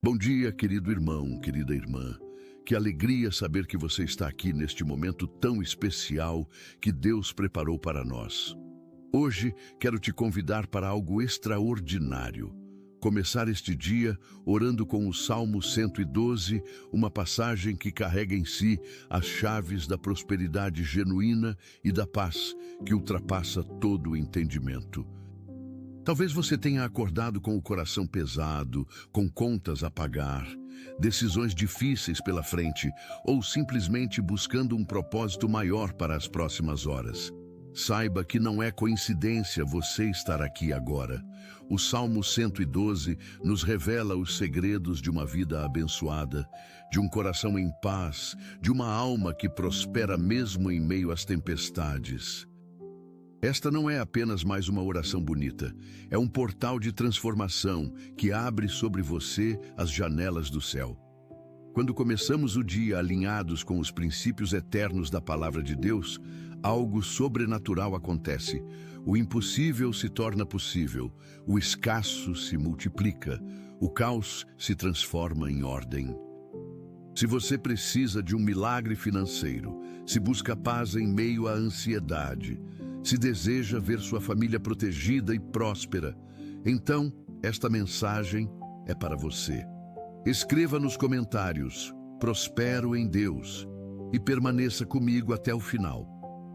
Bom dia, querido irmão, querida irmã. Que alegria saber que você está aqui neste momento tão especial que Deus preparou para nós. Hoje quero te convidar para algo extraordinário. Começar este dia orando com o Salmo 112, uma passagem que carrega em si as chaves da prosperidade genuína e da paz que ultrapassa todo o entendimento. Talvez você tenha acordado com o coração pesado, com contas a pagar, decisões difíceis pela frente ou simplesmente buscando um propósito maior para as próximas horas. Saiba que não é coincidência você estar aqui agora. O Salmo 112 nos revela os segredos de uma vida abençoada, de um coração em paz, de uma alma que prospera mesmo em meio às tempestades. Esta não é apenas mais uma oração bonita, é um portal de transformação que abre sobre você as janelas do céu. Quando começamos o dia alinhados com os princípios eternos da Palavra de Deus, algo sobrenatural acontece. O impossível se torna possível, o escasso se multiplica, o caos se transforma em ordem. Se você precisa de um milagre financeiro, se busca paz em meio à ansiedade, se deseja ver sua família protegida e próspera, então esta mensagem é para você. Escreva nos comentários, prospero em Deus, e permaneça comigo até o final,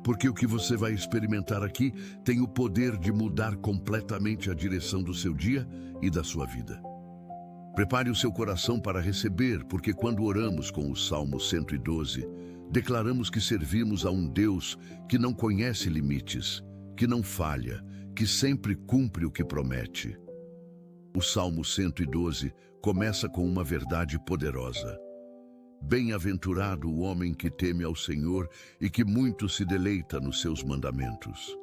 porque o que você vai experimentar aqui tem o poder de mudar completamente a direção do seu dia e da sua vida. Prepare o seu coração para receber, porque quando oramos com o Salmo 112, declaramos que servimos a um Deus que não conhece limites, que não falha, que sempre cumpre o que promete. O Salmo 112 começa com uma verdade poderosa. Bem-aventurado o homem que teme ao Senhor e que muito se deleita nos seus mandamentos.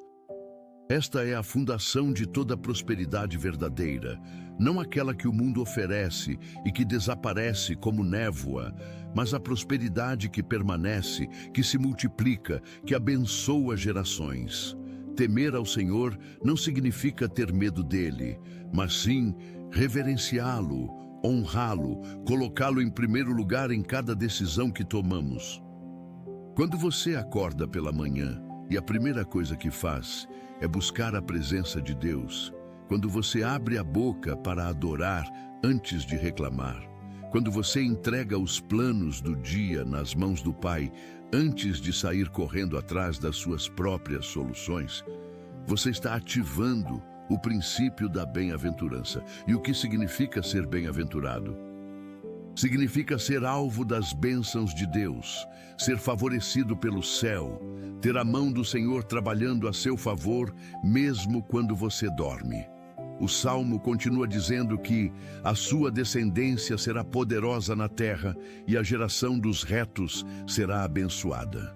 Esta é a fundação de toda prosperidade verdadeira, não aquela que o mundo oferece e que desaparece como névoa, mas a prosperidade que permanece, que se multiplica, que abençoa gerações. Temer ao Senhor não significa ter medo dele, mas sim reverenciá-lo, honrá-lo, colocá-lo em primeiro lugar em cada decisão que tomamos. Quando você acorda pela manhã e a primeira coisa que faz é buscar a presença de Deus, quando você abre a boca para adorar antes de reclamar, quando você entrega os planos do dia nas mãos do Pai antes de sair correndo atrás das suas próprias soluções, você está ativando o princípio da bem-aventurança. E o que significa ser bem-aventurado? Significa ser alvo das bênçãos de Deus, ser favorecido pelo céu, ter a mão do Senhor trabalhando a seu favor, mesmo quando você dorme. O Salmo continua dizendo que a sua descendência será poderosa na terra e a geração dos retos será abençoada.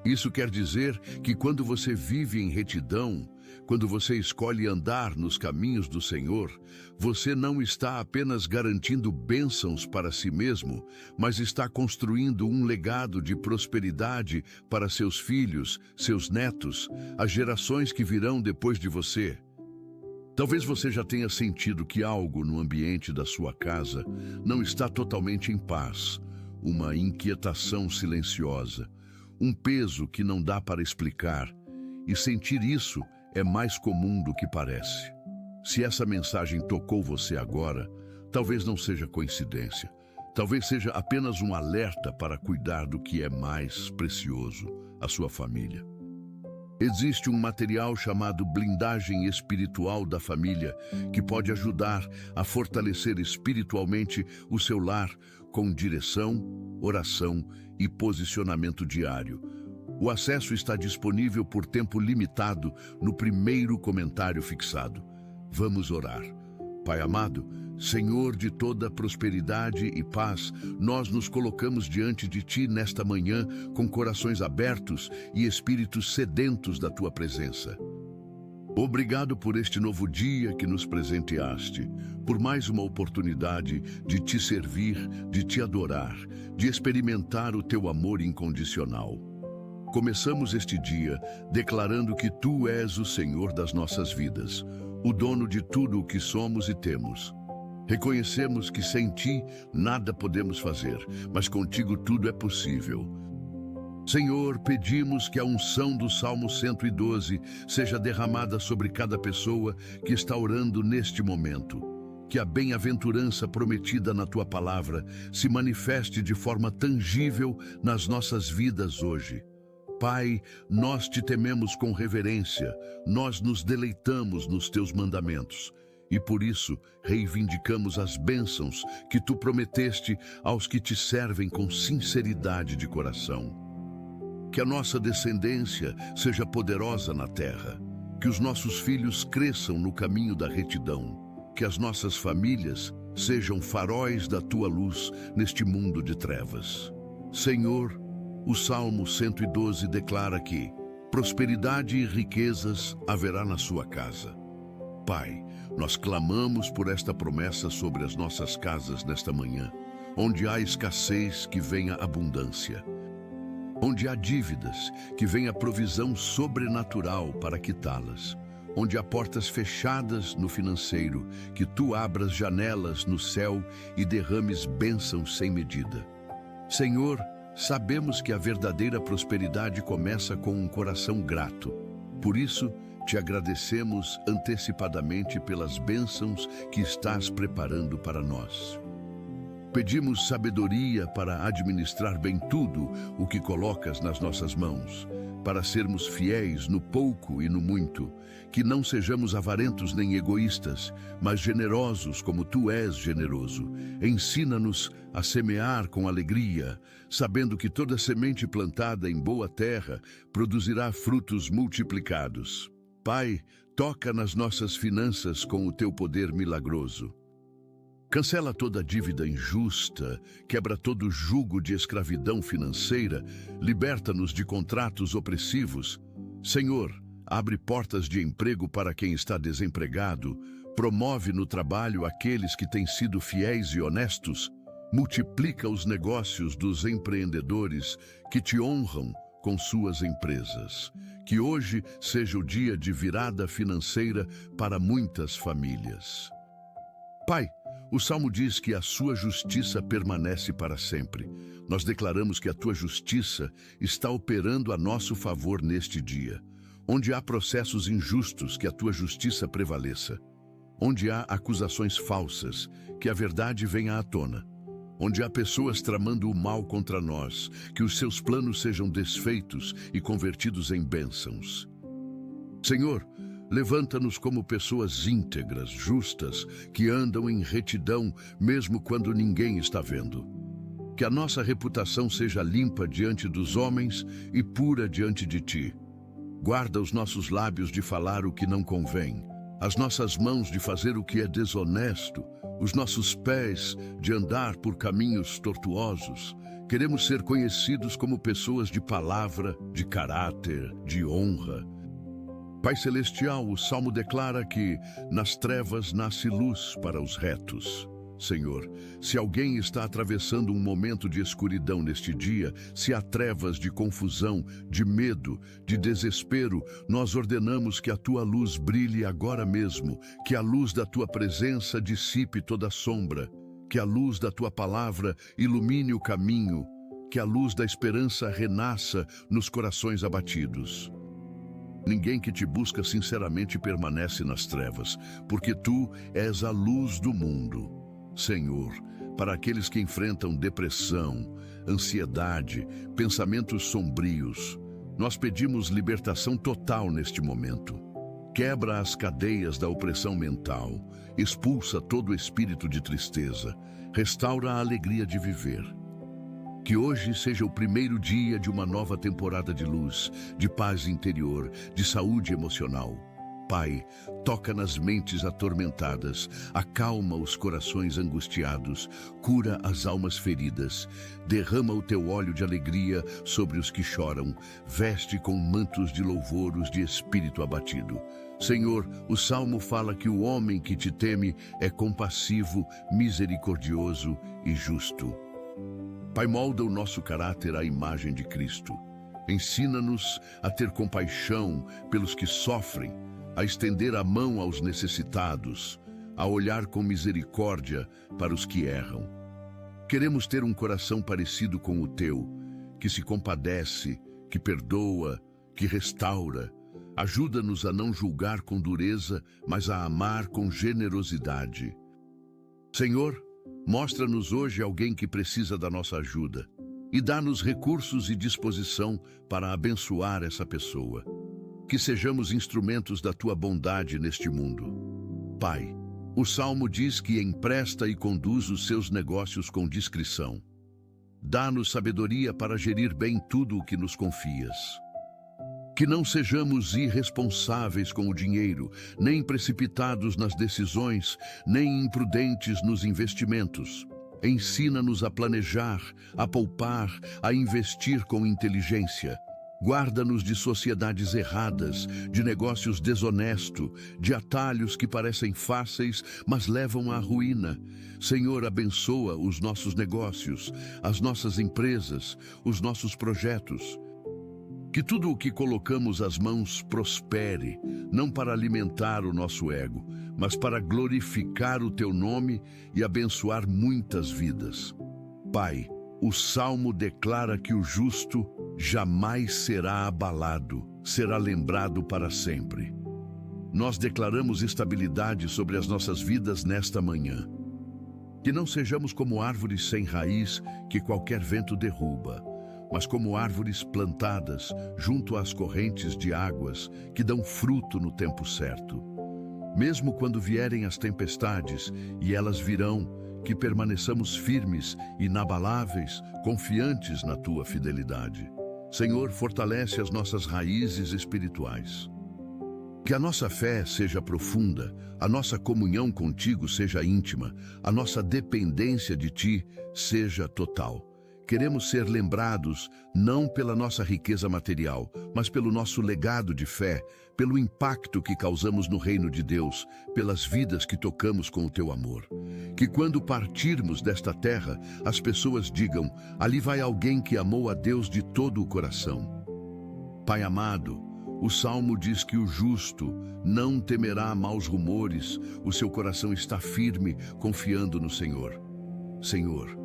Isso quer dizer que quando você vive em retidão, quando você escolhe andar nos caminhos do Senhor, você não está apenas garantindo bênçãos para si mesmo, mas está construindo um legado de prosperidade para seus filhos, seus netos, as gerações que virão depois de você. Talvez você já tenha sentido que algo no ambiente da sua casa não está totalmente em paz, uma inquietação silenciosa, um peso que não dá para explicar, e sentir isso é mais comum do que parece. Se essa mensagem tocou você agora, talvez não seja coincidência, talvez seja apenas um alerta para cuidar do que é mais precioso, a sua família. Existe um material chamado blindagem espiritual da família que pode ajudar a fortalecer espiritualmente o seu lar com direção, oração e posicionamento diário. O acesso está disponível por tempo limitado no primeiro comentário fixado. Vamos orar. Pai amado, Senhor de toda prosperidade e paz, nós nos colocamos diante de Ti nesta manhã com corações abertos e espíritos sedentos da Tua presença. Obrigado por este novo dia que nos presenteaste, por mais uma oportunidade de Te servir, de Te adorar, de experimentar o Teu amor incondicional. Começamos este dia declarando que Tu és o Senhor das nossas vidas, o dono de tudo o que somos e temos. Reconhecemos que sem Ti nada podemos fazer, mas contigo tudo é possível. Senhor, pedimos que a unção do Salmo 112 seja derramada sobre cada pessoa que está orando neste momento. Que a bem-aventurança prometida na Tua palavra se manifeste de forma tangível nas nossas vidas hoje. Pai, nós Te tememos com reverência, nós nos deleitamos nos Teus mandamentos. E por isso reivindicamos as bênçãos que Tu prometeste aos que Te servem com sinceridade de coração. Que a nossa descendência seja poderosa na terra, que os nossos filhos cresçam no caminho da retidão, que as nossas famílias sejam faróis da Tua luz neste mundo de trevas. Senhor, o Salmo 112 declara que prosperidade e riquezas haverá na sua casa. Pai, nós clamamos por esta promessa sobre as nossas casas nesta manhã. Onde há escassez, que venha abundância. Onde há dívidas, que venha provisão sobrenatural para quitá-las. Onde há portas fechadas no financeiro, que Tu abras janelas no céu e derrames bênçãos sem medida. Senhor, sabemos que a verdadeira prosperidade começa com um coração grato. Por isso, Te agradecemos antecipadamente pelas bênçãos que estás preparando para nós. Pedimos sabedoria para administrar bem tudo o que colocas nas nossas mãos, para sermos fiéis no pouco e no muito, que não sejamos avarentos nem egoístas, mas generosos como Tu és generoso. Ensina-nos a semear com alegria, sabendo que toda semente plantada em boa terra produzirá frutos multiplicados. Pai, toca nas nossas finanças com o Teu poder milagroso. Cancela toda dívida injusta, quebra todo jugo de escravidão financeira, liberta-nos de contratos opressivos. Senhor, abre portas de emprego para quem está desempregado, promove no trabalho aqueles que têm sido fiéis e honestos, multiplica os negócios dos empreendedores que Te honram com suas empresas. Que hoje seja o dia de virada financeira para muitas famílias. Pai, o Salmo diz que a Sua justiça permanece para sempre. Nós declaramos que a Tua justiça está operando a nosso favor neste dia. Onde há processos injustos, que a Tua justiça prevaleça. Onde há acusações falsas, que a verdade venha à tona. Onde há pessoas tramando o mal contra nós, que os seus planos sejam desfeitos e convertidos em bênçãos. Senhor, levanta-nos como pessoas íntegras, justas, que andam em retidão mesmo quando ninguém está vendo. Que a nossa reputação seja limpa diante dos homens e pura diante de Ti. Guarda os nossos lábios de falar o que não convém, as nossas mãos de fazer o que é desonesto, os nossos pés de andar por caminhos tortuosos. Queremos ser conhecidos como pessoas de palavra, de caráter, de honra. Pai Celestial, o Salmo declara que nas trevas nasce luz para os retos. Senhor, se alguém está atravessando um momento de escuridão neste dia, se há trevas de confusão, de medo, de desespero, nós ordenamos que a Tua luz brilhe agora mesmo, que a luz da Tua presença dissipe toda sombra, que a luz da Tua palavra ilumine o caminho, que a luz da esperança renasça nos corações abatidos. Ninguém que Te busca sinceramente permanece nas trevas, porque Tu és a luz do mundo. Senhor, para aqueles que enfrentam depressão, ansiedade, pensamentos sombrios, nós pedimos libertação total neste momento. Quebra as cadeias da opressão mental, expulsa todo espírito de tristeza, restaura a alegria de viver. Que hoje seja o primeiro dia de uma nova temporada de luz, de paz interior, de saúde emocional. Pai, toca nas mentes atormentadas, acalma os corações angustiados, cura as almas feridas, derrama o Teu óleo de alegria sobre os que choram, veste com mantos de louvor os de espírito abatido. Senhor, o Salmo fala que o homem que Te teme é compassivo, misericordioso e justo. Pai, molda o nosso caráter à imagem de Cristo. Ensina-nos a ter compaixão pelos que sofrem, a estender a mão aos necessitados, a olhar com misericórdia para os que erram. Queremos ter um coração parecido com o teu, que se compadece, que perdoa, que restaura. Ajuda-nos a não julgar com dureza, mas a amar com generosidade. Senhor, mostra-nos hoje alguém que precisa da nossa ajuda e dá-nos recursos e disposição para abençoar essa pessoa. Que sejamos instrumentos da tua bondade neste mundo. Pai, o Salmo diz que empresta e conduz os seus negócios com discrição. Dá-nos sabedoria para gerir bem tudo o que nos confias. Que não sejamos irresponsáveis com o dinheiro, nem precipitados nas decisões, nem imprudentes nos investimentos. Ensina-nos a planejar, a poupar, a investir com inteligência. Guarda-nos de sociedades erradas, de negócios desonestos, de atalhos que parecem fáceis, mas levam à ruína. Senhor, abençoa os nossos negócios, as nossas empresas, os nossos projetos. Que tudo o que colocamos às mãos prospere, não para alimentar o nosso ego, mas para glorificar o teu nome e abençoar muitas vidas. Pai, o Salmo declara que o justo jamais será abalado, será lembrado para sempre. Nós declaramos estabilidade sobre as nossas vidas nesta manhã. Que não sejamos como árvores sem raiz que qualquer vento derruba, mas como árvores plantadas junto às correntes de águas que dão fruto no tempo certo. Mesmo quando vierem as tempestades, e elas virão, que permaneçamos firmes, inabaláveis, confiantes na tua fidelidade. Senhor, fortalece as nossas raízes espirituais. Que a nossa fé seja profunda, a nossa comunhão contigo seja íntima, a nossa dependência de ti seja total. Queremos ser lembrados não pela nossa riqueza material, mas pelo nosso legado de fé, pelo impacto que causamos no reino de Deus, pelas vidas que tocamos com o teu amor. Que quando partirmos desta terra, as pessoas digam: ali vai alguém que amou a Deus de todo o coração. Pai amado, o Salmo diz que o justo não temerá maus rumores, o seu coração está firme, confiando no Senhor. Senhor,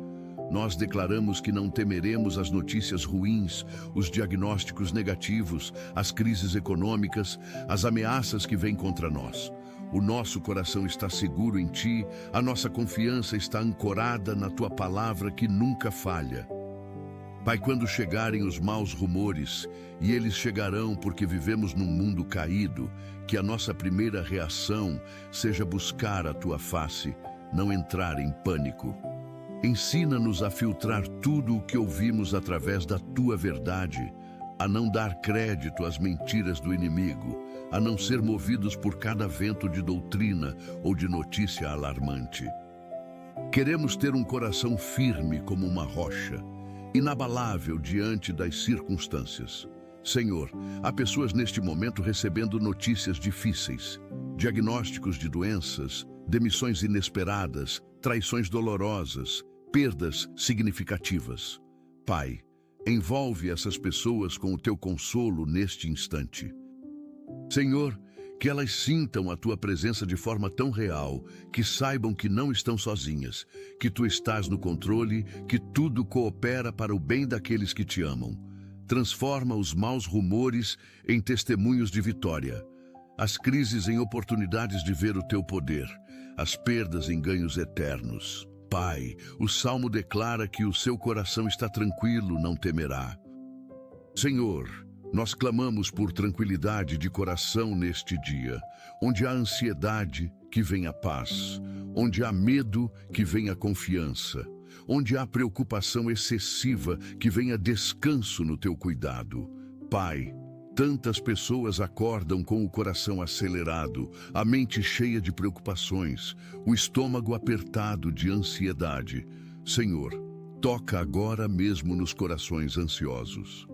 nós declaramos que não temeremos as notícias ruins, os diagnósticos negativos, as crises econômicas, as ameaças que vêm contra nós. O nosso coração está seguro em Ti, a nossa confiança está ancorada na Tua palavra que nunca falha. Pai, quando chegarem os maus rumores, e eles chegarão porque vivemos num mundo caído, que a nossa primeira reação seja buscar a Tua face, não entrar em pânico. Ensina-nos a filtrar tudo o que ouvimos através da Tua verdade, a não dar crédito às mentiras do inimigo, a não ser movidos por cada vento de doutrina ou de notícia alarmante. Queremos ter um coração firme como uma rocha, inabalável diante das circunstâncias. Senhor, há pessoas neste momento recebendo notícias difíceis, diagnósticos de doenças, demissões inesperadas, traições dolorosas, perdas significativas. Pai, envolve essas pessoas com o teu consolo neste instante. Senhor, que elas sintam a tua presença de forma tão real, que saibam que não estão sozinhas, que tu estás no controle, que tudo coopera para o bem daqueles que te amam. Transforma os maus rumores em testemunhos de vitória, as crises em oportunidades de ver o teu poder, as perdas em ganhos eternos. Pai, o Salmo declara que o seu coração está tranquilo, não temerá. Senhor, nós clamamos por tranquilidade de coração neste dia, onde há ansiedade, que venha paz, onde há medo, que venha confiança, onde há preocupação excessiva, que venha descanso no teu cuidado. Pai, tantas pessoas acordam com o coração acelerado, a mente cheia de preocupações, o estômago apertado de ansiedade. Senhor, toca agora mesmo nos corações ansiosos.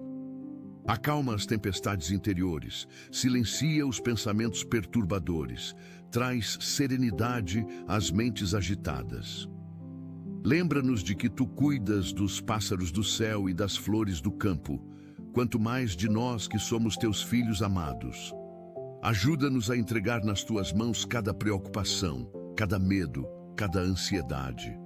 Acalma as tempestades interiores, silencia os pensamentos perturbadores, traz serenidade às mentes agitadas. Lembra-nos de que tu cuidas dos pássaros do céu e das flores do campo, quanto mais de nós que somos teus filhos amados. Ajuda-nos a entregar nas tuas mãos cada preocupação, cada medo, cada ansiedade.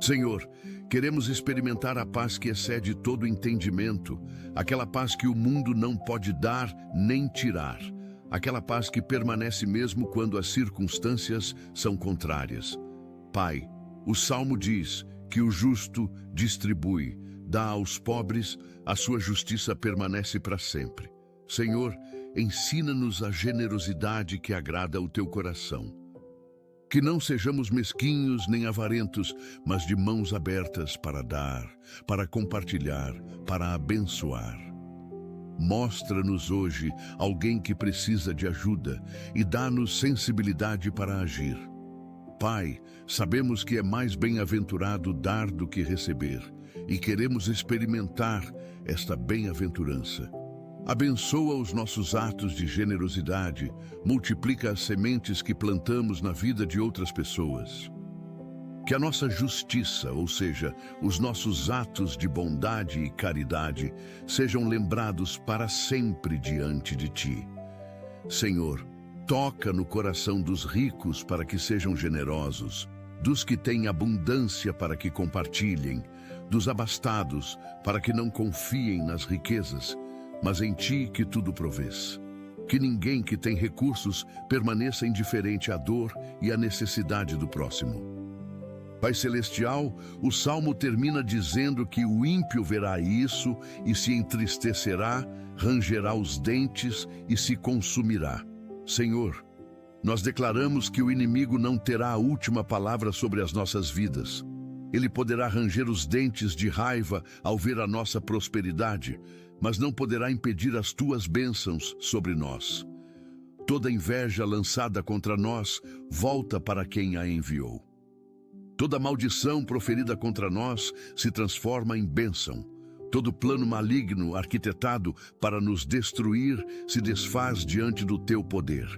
Senhor, queremos experimentar a paz que excede todo entendimento, aquela paz que o mundo não pode dar nem tirar, aquela paz que permanece mesmo quando as circunstâncias são contrárias. Pai, o Salmo diz que o justo distribui, dá aos pobres, a sua justiça permanece para sempre. Senhor, ensina-nos a generosidade que agrada ao teu coração. Que não sejamos mesquinhos nem avarentos, mas de mãos abertas para dar, para compartilhar, para abençoar. Mostra-nos hoje alguém que precisa de ajuda e dá-nos sensibilidade para agir. Pai, sabemos que é mais bem-aventurado dar do que receber, e queremos experimentar esta bem-aventurança. Abençoa os nossos atos de generosidade, multiplica as sementes que plantamos na vida de outras pessoas. Que a nossa justiça, ou seja, os nossos atos de bondade e caridade, sejam lembrados para sempre diante de Ti. Senhor, toca no coração dos ricos para que sejam generosos, dos que têm abundância para que compartilhem, dos abastados para que não confiem nas riquezas, mas em Ti que tudo provês. Que ninguém que tem recursos permaneça indiferente à dor e à necessidade do próximo. Pai Celestial, o Salmo termina dizendo que o ímpio verá isso e se entristecerá, rangerá os dentes e se consumirá. Senhor, nós declaramos que o inimigo não terá a última palavra sobre as nossas vidas. Ele poderá ranger os dentes de raiva ao ver a nossa prosperidade, mas não poderá impedir as Tuas bênçãos sobre nós. Toda inveja lançada contra nós volta para quem a enviou. Toda maldição proferida contra nós se transforma em bênção. Todo plano maligno arquitetado para nos destruir se desfaz diante do Teu poder.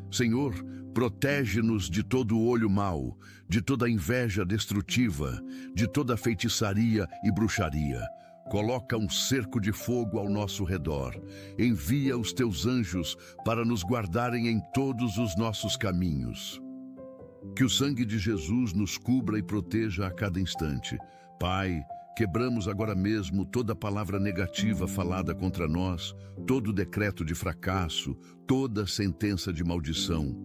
Senhor, protege-nos de todo o olho mau, de toda inveja destrutiva, de toda feitiçaria e bruxaria. Coloca um cerco de fogo ao nosso redor. Envia os Teus anjos para nos guardarem em todos os nossos caminhos. Que o sangue de Jesus nos cubra e proteja a cada instante. Pai, quebramos agora mesmo toda palavra negativa falada contra nós, todo decreto de fracasso, toda sentença de maldição.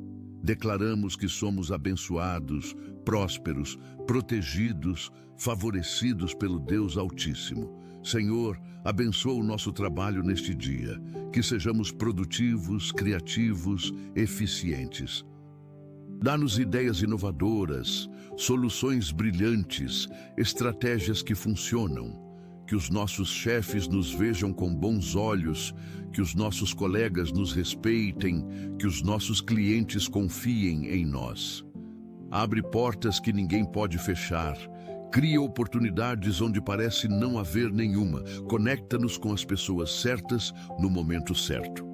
Declaramos que somos abençoados, prósperos, protegidos, favorecidos pelo Deus Altíssimo. Senhor, abençoa o nosso trabalho neste dia, que sejamos produtivos, criativos, eficientes. Dá-nos ideias inovadoras, soluções brilhantes, estratégias que funcionam. Que os nossos chefes nos vejam com bons olhos, que os nossos colegas nos respeitem, que os nossos clientes confiem em nós. Abre portas que ninguém pode fechar. Cria oportunidades onde parece não haver nenhuma. Conecta-nos com as pessoas certas no momento certo.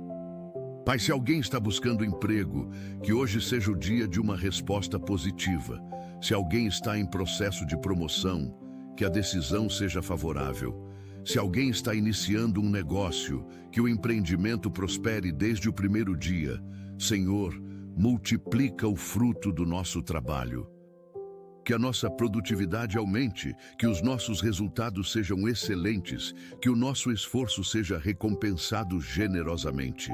Pai, se alguém está buscando emprego, que hoje seja o dia de uma resposta positiva. Se alguém está em processo de promoção, que a decisão seja favorável. Se alguém está iniciando um negócio, que o empreendimento prospere desde o primeiro dia. Senhor, multiplica o fruto do nosso trabalho. Que a nossa produtividade aumente, que os nossos resultados sejam excelentes, que o nosso esforço seja recompensado generosamente.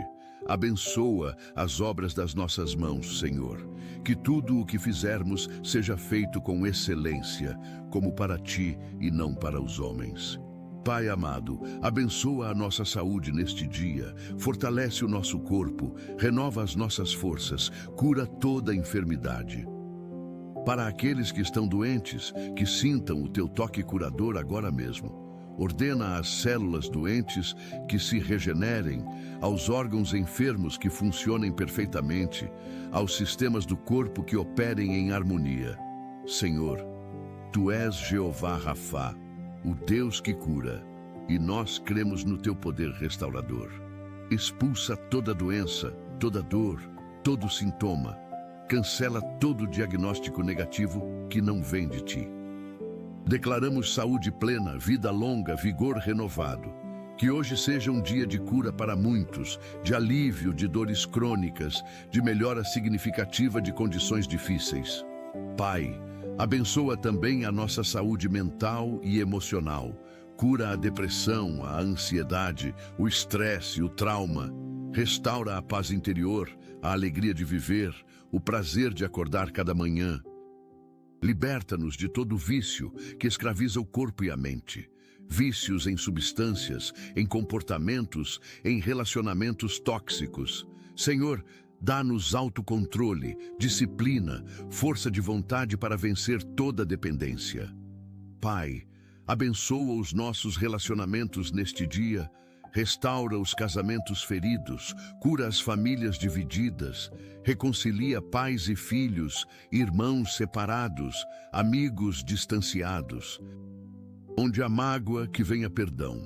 Abençoa as obras das nossas mãos, Senhor. Que tudo o que fizermos seja feito com excelência, como para Ti e não para os homens. Pai amado, abençoa a nossa saúde neste dia, fortalece o nosso corpo, renova as nossas forças, cura toda enfermidade. Para aqueles que estão doentes, que sintam o Teu toque curador agora mesmo. Ordena às células doentes que se regenerem, aos órgãos enfermos que funcionem perfeitamente, aos sistemas do corpo que operem em harmonia. Senhor, Tu és Jeová Rafá, o Deus que cura, e nós cremos no Teu poder restaurador. Expulsa toda doença, toda dor, todo sintoma. Cancela todo diagnóstico negativo que não vem de Ti. Declaramos saúde plena, vida longa, vigor renovado. Que hoje seja um dia de cura para muitos, de alívio de dores crônicas, de melhora significativa de condições difíceis. Pai, abençoa também a nossa saúde mental e emocional. Cura a depressão, a ansiedade, o estresse, o trauma. Restaura a paz interior, a alegria de viver, o prazer de acordar cada manhã. Liberta-nos de todo vício que escraviza o corpo e a mente. Vícios em substâncias, em comportamentos, em relacionamentos tóxicos. Senhor, dá-nos autocontrole, disciplina, força de vontade para vencer toda dependência. Pai, abençoa os nossos relacionamentos neste dia, restaura os casamentos feridos, cura as famílias divididas, reconcilia pais e filhos, irmãos separados, amigos distanciados. Onde há mágoa, que venha perdão.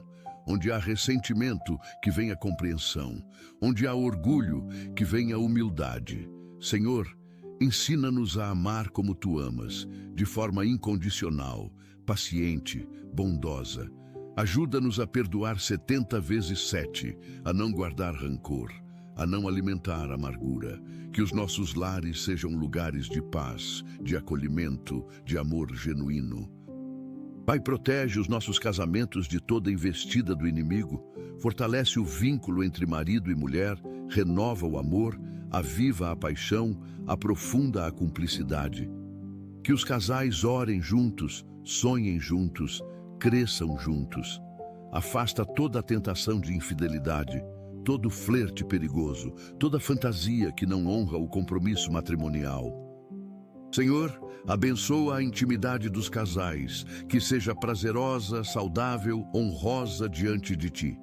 Onde há ressentimento, que venha compreensão. Onde há orgulho, que venha humildade. Senhor, ensina-nos a amar como Tu amas, de forma incondicional, paciente, bondosa. Ajuda-nos a perdoar 70 vezes 7, a não guardar rancor, a não alimentar amargura. Que os nossos lares sejam lugares de paz, de acolhimento, de amor genuíno. Pai, protege os nossos casamentos de toda investida do inimigo, fortalece o vínculo entre marido e mulher, renova o amor, aviva a paixão, aprofunda a cumplicidade. Que os casais orem juntos, sonhem juntos, cresçam juntos. Afasta toda a tentação de infidelidade, todo flerte perigoso, toda fantasia que não honra o compromisso matrimonial. Senhor, abençoa a intimidade dos casais, que seja prazerosa, saudável, honrosa diante de Ti.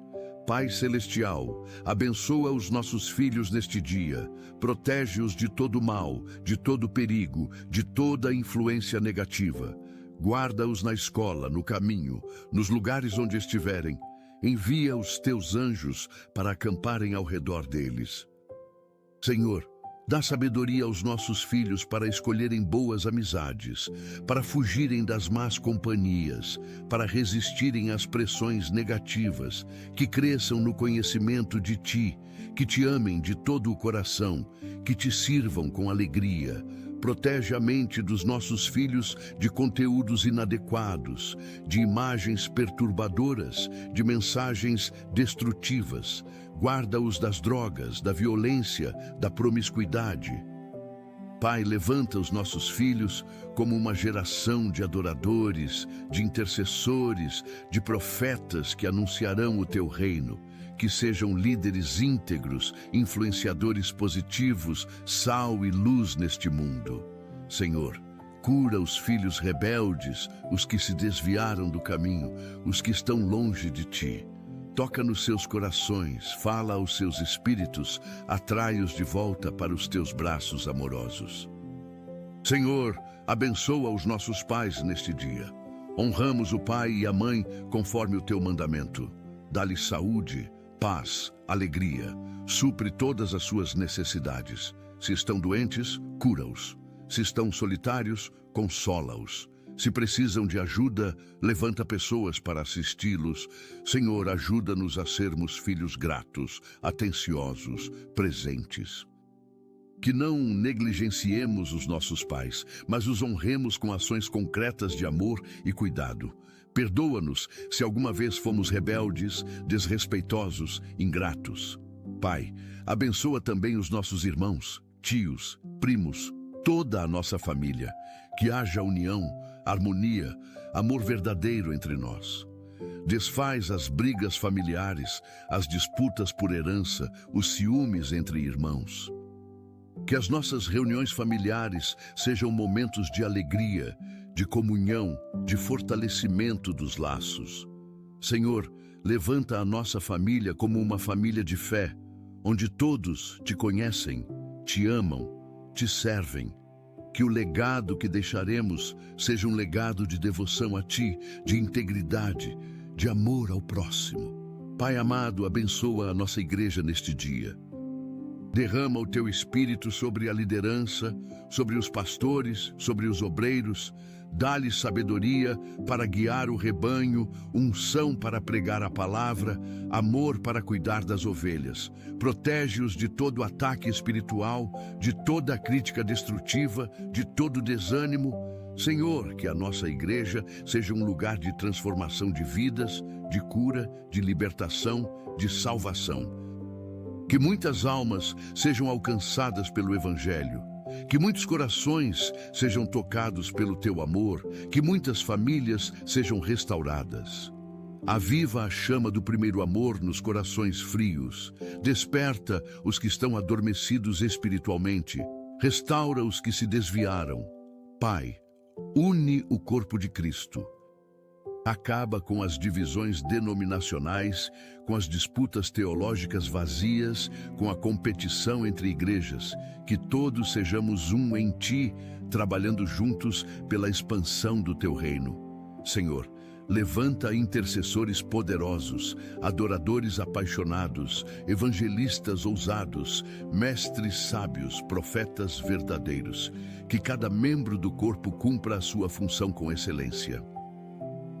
Pai Celestial, abençoa os nossos filhos neste dia, protege-os de todo mal, de todo perigo, de toda influência negativa. Guarda-os na escola, no caminho, nos lugares onde estiverem. Envia os Teus anjos para acamparem ao redor deles. Senhor, dá sabedoria aos nossos filhos para escolherem boas amizades, para fugirem das más companhias, para resistirem às pressões negativas, que cresçam no conhecimento de Ti, que Te amem de todo o coração, que Te sirvam com alegria. Protege a mente dos nossos filhos de conteúdos inadequados, de imagens perturbadoras, de mensagens destrutivas. Guarda-os das drogas, da violência, da promiscuidade. Pai, levanta os nossos filhos como uma geração de adoradores, de intercessores, de profetas que anunciarão o Teu reino. Que sejam líderes íntegros, influenciadores positivos, sal e luz neste mundo. Senhor, cura os filhos rebeldes, os que se desviaram do caminho, os que estão longe de Ti. Toca nos seus corações, fala aos seus espíritos, atrai-os de volta para os Teus braços amorosos. Senhor, abençoa os nossos pais neste dia. Honramos o pai e a mãe conforme o Teu mandamento. Dá-lhes saúde, paz, alegria, supre todas as suas necessidades. Se estão doentes, cura-os. Se estão solitários, consola-os. Se precisam de ajuda, levanta pessoas para assisti-los. Senhor, ajuda-nos a sermos filhos gratos, atenciosos, presentes. Que não negligenciemos os nossos pais, mas os honremos com ações concretas de amor e cuidado. Perdoa-nos se alguma vez fomos rebeldes, desrespeitosos, ingratos. Pai, abençoa também os nossos irmãos, tios, primos, toda a nossa família. Que haja união, harmonia, amor verdadeiro entre nós. Desfaz as brigas familiares, as disputas por herança, os ciúmes entre irmãos. Que as nossas reuniões familiares sejam momentos de alegria, de comunhão, de fortalecimento dos laços. Senhor, levanta a nossa família como uma família de fé, onde todos Te conhecem, Te amam, Te servem. Que o legado que deixaremos seja um legado de devoção a Ti, de integridade, de amor ao próximo. Pai amado, abençoa a nossa igreja neste dia. Derrama o Teu Espírito sobre a liderança, sobre os pastores, sobre os obreiros. Dá-lhes sabedoria para guiar o rebanho, unção para pregar a palavra, amor para cuidar das ovelhas. Protege-os de todo ataque espiritual, de toda crítica destrutiva, de todo desânimo. Senhor, que a nossa igreja seja um lugar de transformação de vidas, de cura, de libertação, de salvação. Que muitas almas sejam alcançadas pelo Evangelho. Que muitos corações sejam tocados pelo teu amor, que muitas famílias sejam restauradas. Aviva a chama do primeiro amor nos corações frios. Desperta os que estão adormecidos espiritualmente. Restaura os que se desviaram. Pai, une o corpo de Cristo. Acaba com as divisões denominacionais, com as disputas teológicas vazias, com a competição entre igrejas, que todos sejamos um em Ti, trabalhando juntos pela expansão do Teu reino. Senhor, levanta intercessores poderosos, adoradores apaixonados, evangelistas ousados, mestres sábios, profetas verdadeiros, que cada membro do corpo cumpra a sua função com excelência.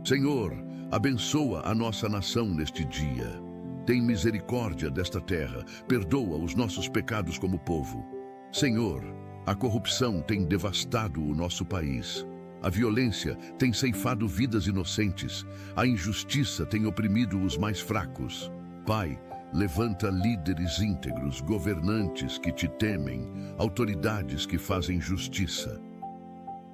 Senhor, abençoa a nossa nação neste dia. Tem misericórdia desta terra, perdoa os nossos pecados como povo. Senhor, a corrupção tem devastado o nosso país. A violência tem ceifado vidas inocentes. A injustiça tem oprimido os mais fracos. Pai, levanta líderes íntegros, governantes que te temem, autoridades que fazem justiça.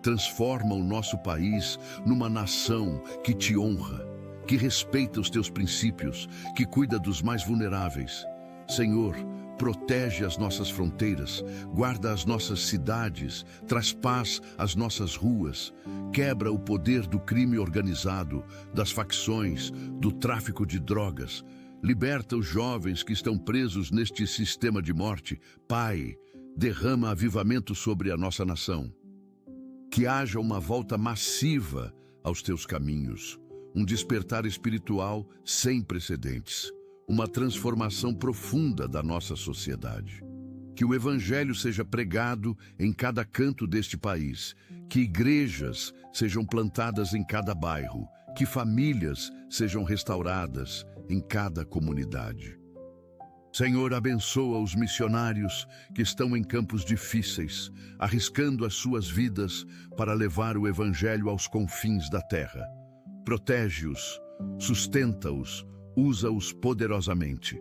Transforma o nosso país numa nação que te honra, que respeita os teus princípios, que cuida dos mais vulneráveis. Senhor, protege as nossas fronteiras, guarda as nossas cidades, traz paz às nossas ruas, quebra o poder do crime organizado, das facções, do tráfico de drogas, liberta os jovens que estão presos neste sistema de morte. Pai, derrama avivamento sobre a nossa nação. Que haja uma volta massiva aos teus caminhos, um despertar espiritual sem precedentes, uma transformação profunda da nossa sociedade. Que o Evangelho seja pregado em cada canto deste país, que igrejas sejam plantadas em cada bairro, que famílias sejam restauradas em cada comunidade. Senhor, abençoa os missionários que estão em campos difíceis, arriscando as suas vidas para levar o Evangelho aos confins da terra. Protege-os, sustenta-os, usa-os poderosamente.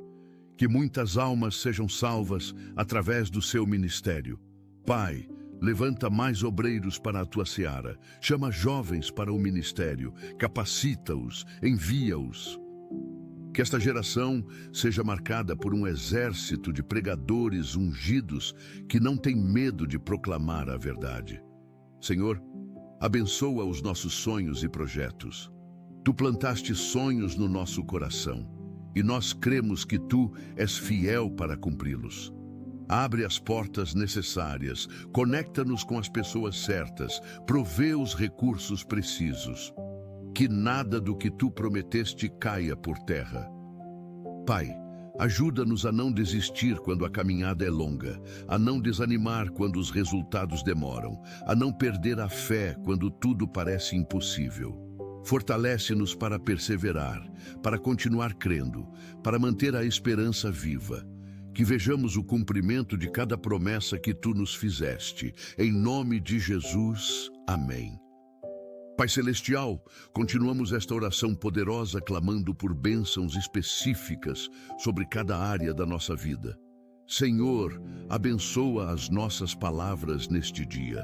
Que muitas almas sejam salvas através do seu ministério. Pai, levanta mais obreiros para a tua seara, chama jovens para o ministério, capacita-os, envia-os. Que esta geração seja marcada por um exército de pregadores ungidos que não tem medo de proclamar a verdade. Senhor, abençoa os nossos sonhos e projetos. Tu plantaste sonhos no nosso coração e nós cremos que Tu és fiel para cumpri-los. Abre as portas necessárias, conecta-nos com as pessoas certas, provê os recursos precisos. Que nada do que Tu prometeste caia por terra. Pai, ajuda-nos a não desistir quando a caminhada é longa, a não desanimar quando os resultados demoram, a não perder a fé quando tudo parece impossível. Fortalece-nos para perseverar, para continuar crendo, para manter a esperança viva. Que vejamos o cumprimento de cada promessa que Tu nos fizeste. Em nome de Jesus, amém. Pai Celestial, continuamos esta oração poderosa clamando por bênçãos específicas sobre cada área da nossa vida. Senhor, abençoa as nossas palavras neste dia.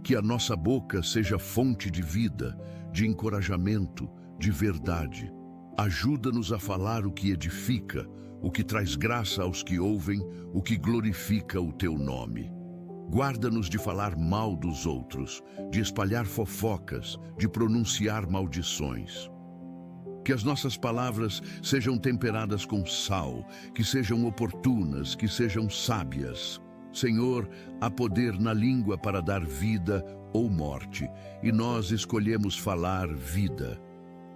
Que a nossa boca seja fonte de vida, de encorajamento, de verdade. Ajuda-nos a falar o que edifica, o que traz graça aos que ouvem, o que glorifica o Teu nome. Guarda-nos de falar mal dos outros, de espalhar fofocas, de pronunciar maldições. Que as nossas palavras sejam temperadas com sal, que sejam oportunas, que sejam sábias. Senhor, há poder na língua para dar vida ou morte, e nós escolhemos falar vida.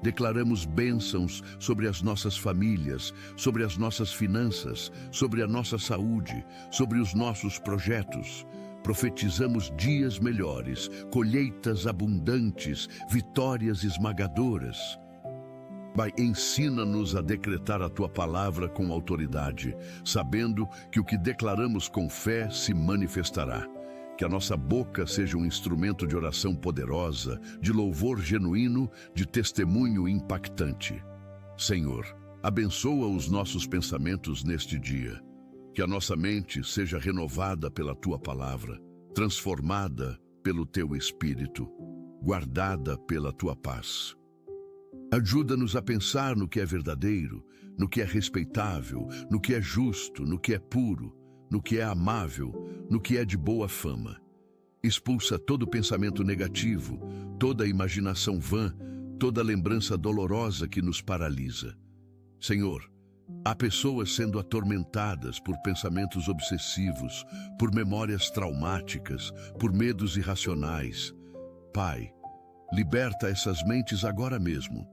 Declaramos bênçãos sobre as nossas famílias, sobre as nossas finanças, sobre a nossa saúde, sobre os nossos projetos. profetizamos dias melhores, colheitas abundantes, vitórias esmagadoras. Pai, ensina-nos a decretar a Tua palavra com autoridade, sabendo que o que declaramos com fé se manifestará. Que a nossa boca seja um instrumento de oração poderosa, de louvor genuíno, de testemunho impactante. Senhor, abençoa os nossos pensamentos neste dia. Que a nossa mente seja renovada pela Tua palavra, transformada pelo Teu Espírito, guardada pela Tua paz. Ajuda-nos a pensar no que é verdadeiro, no que é respeitável, no que é justo, no que é puro, no que é amável, no que é de boa fama. Expulsa todo pensamento negativo, toda imaginação vã, toda lembrança dolorosa que nos paralisa. Senhor, há pessoas sendo atormentadas por pensamentos obsessivos, por memórias traumáticas, por medos irracionais. Pai, liberta essas mentes agora mesmo.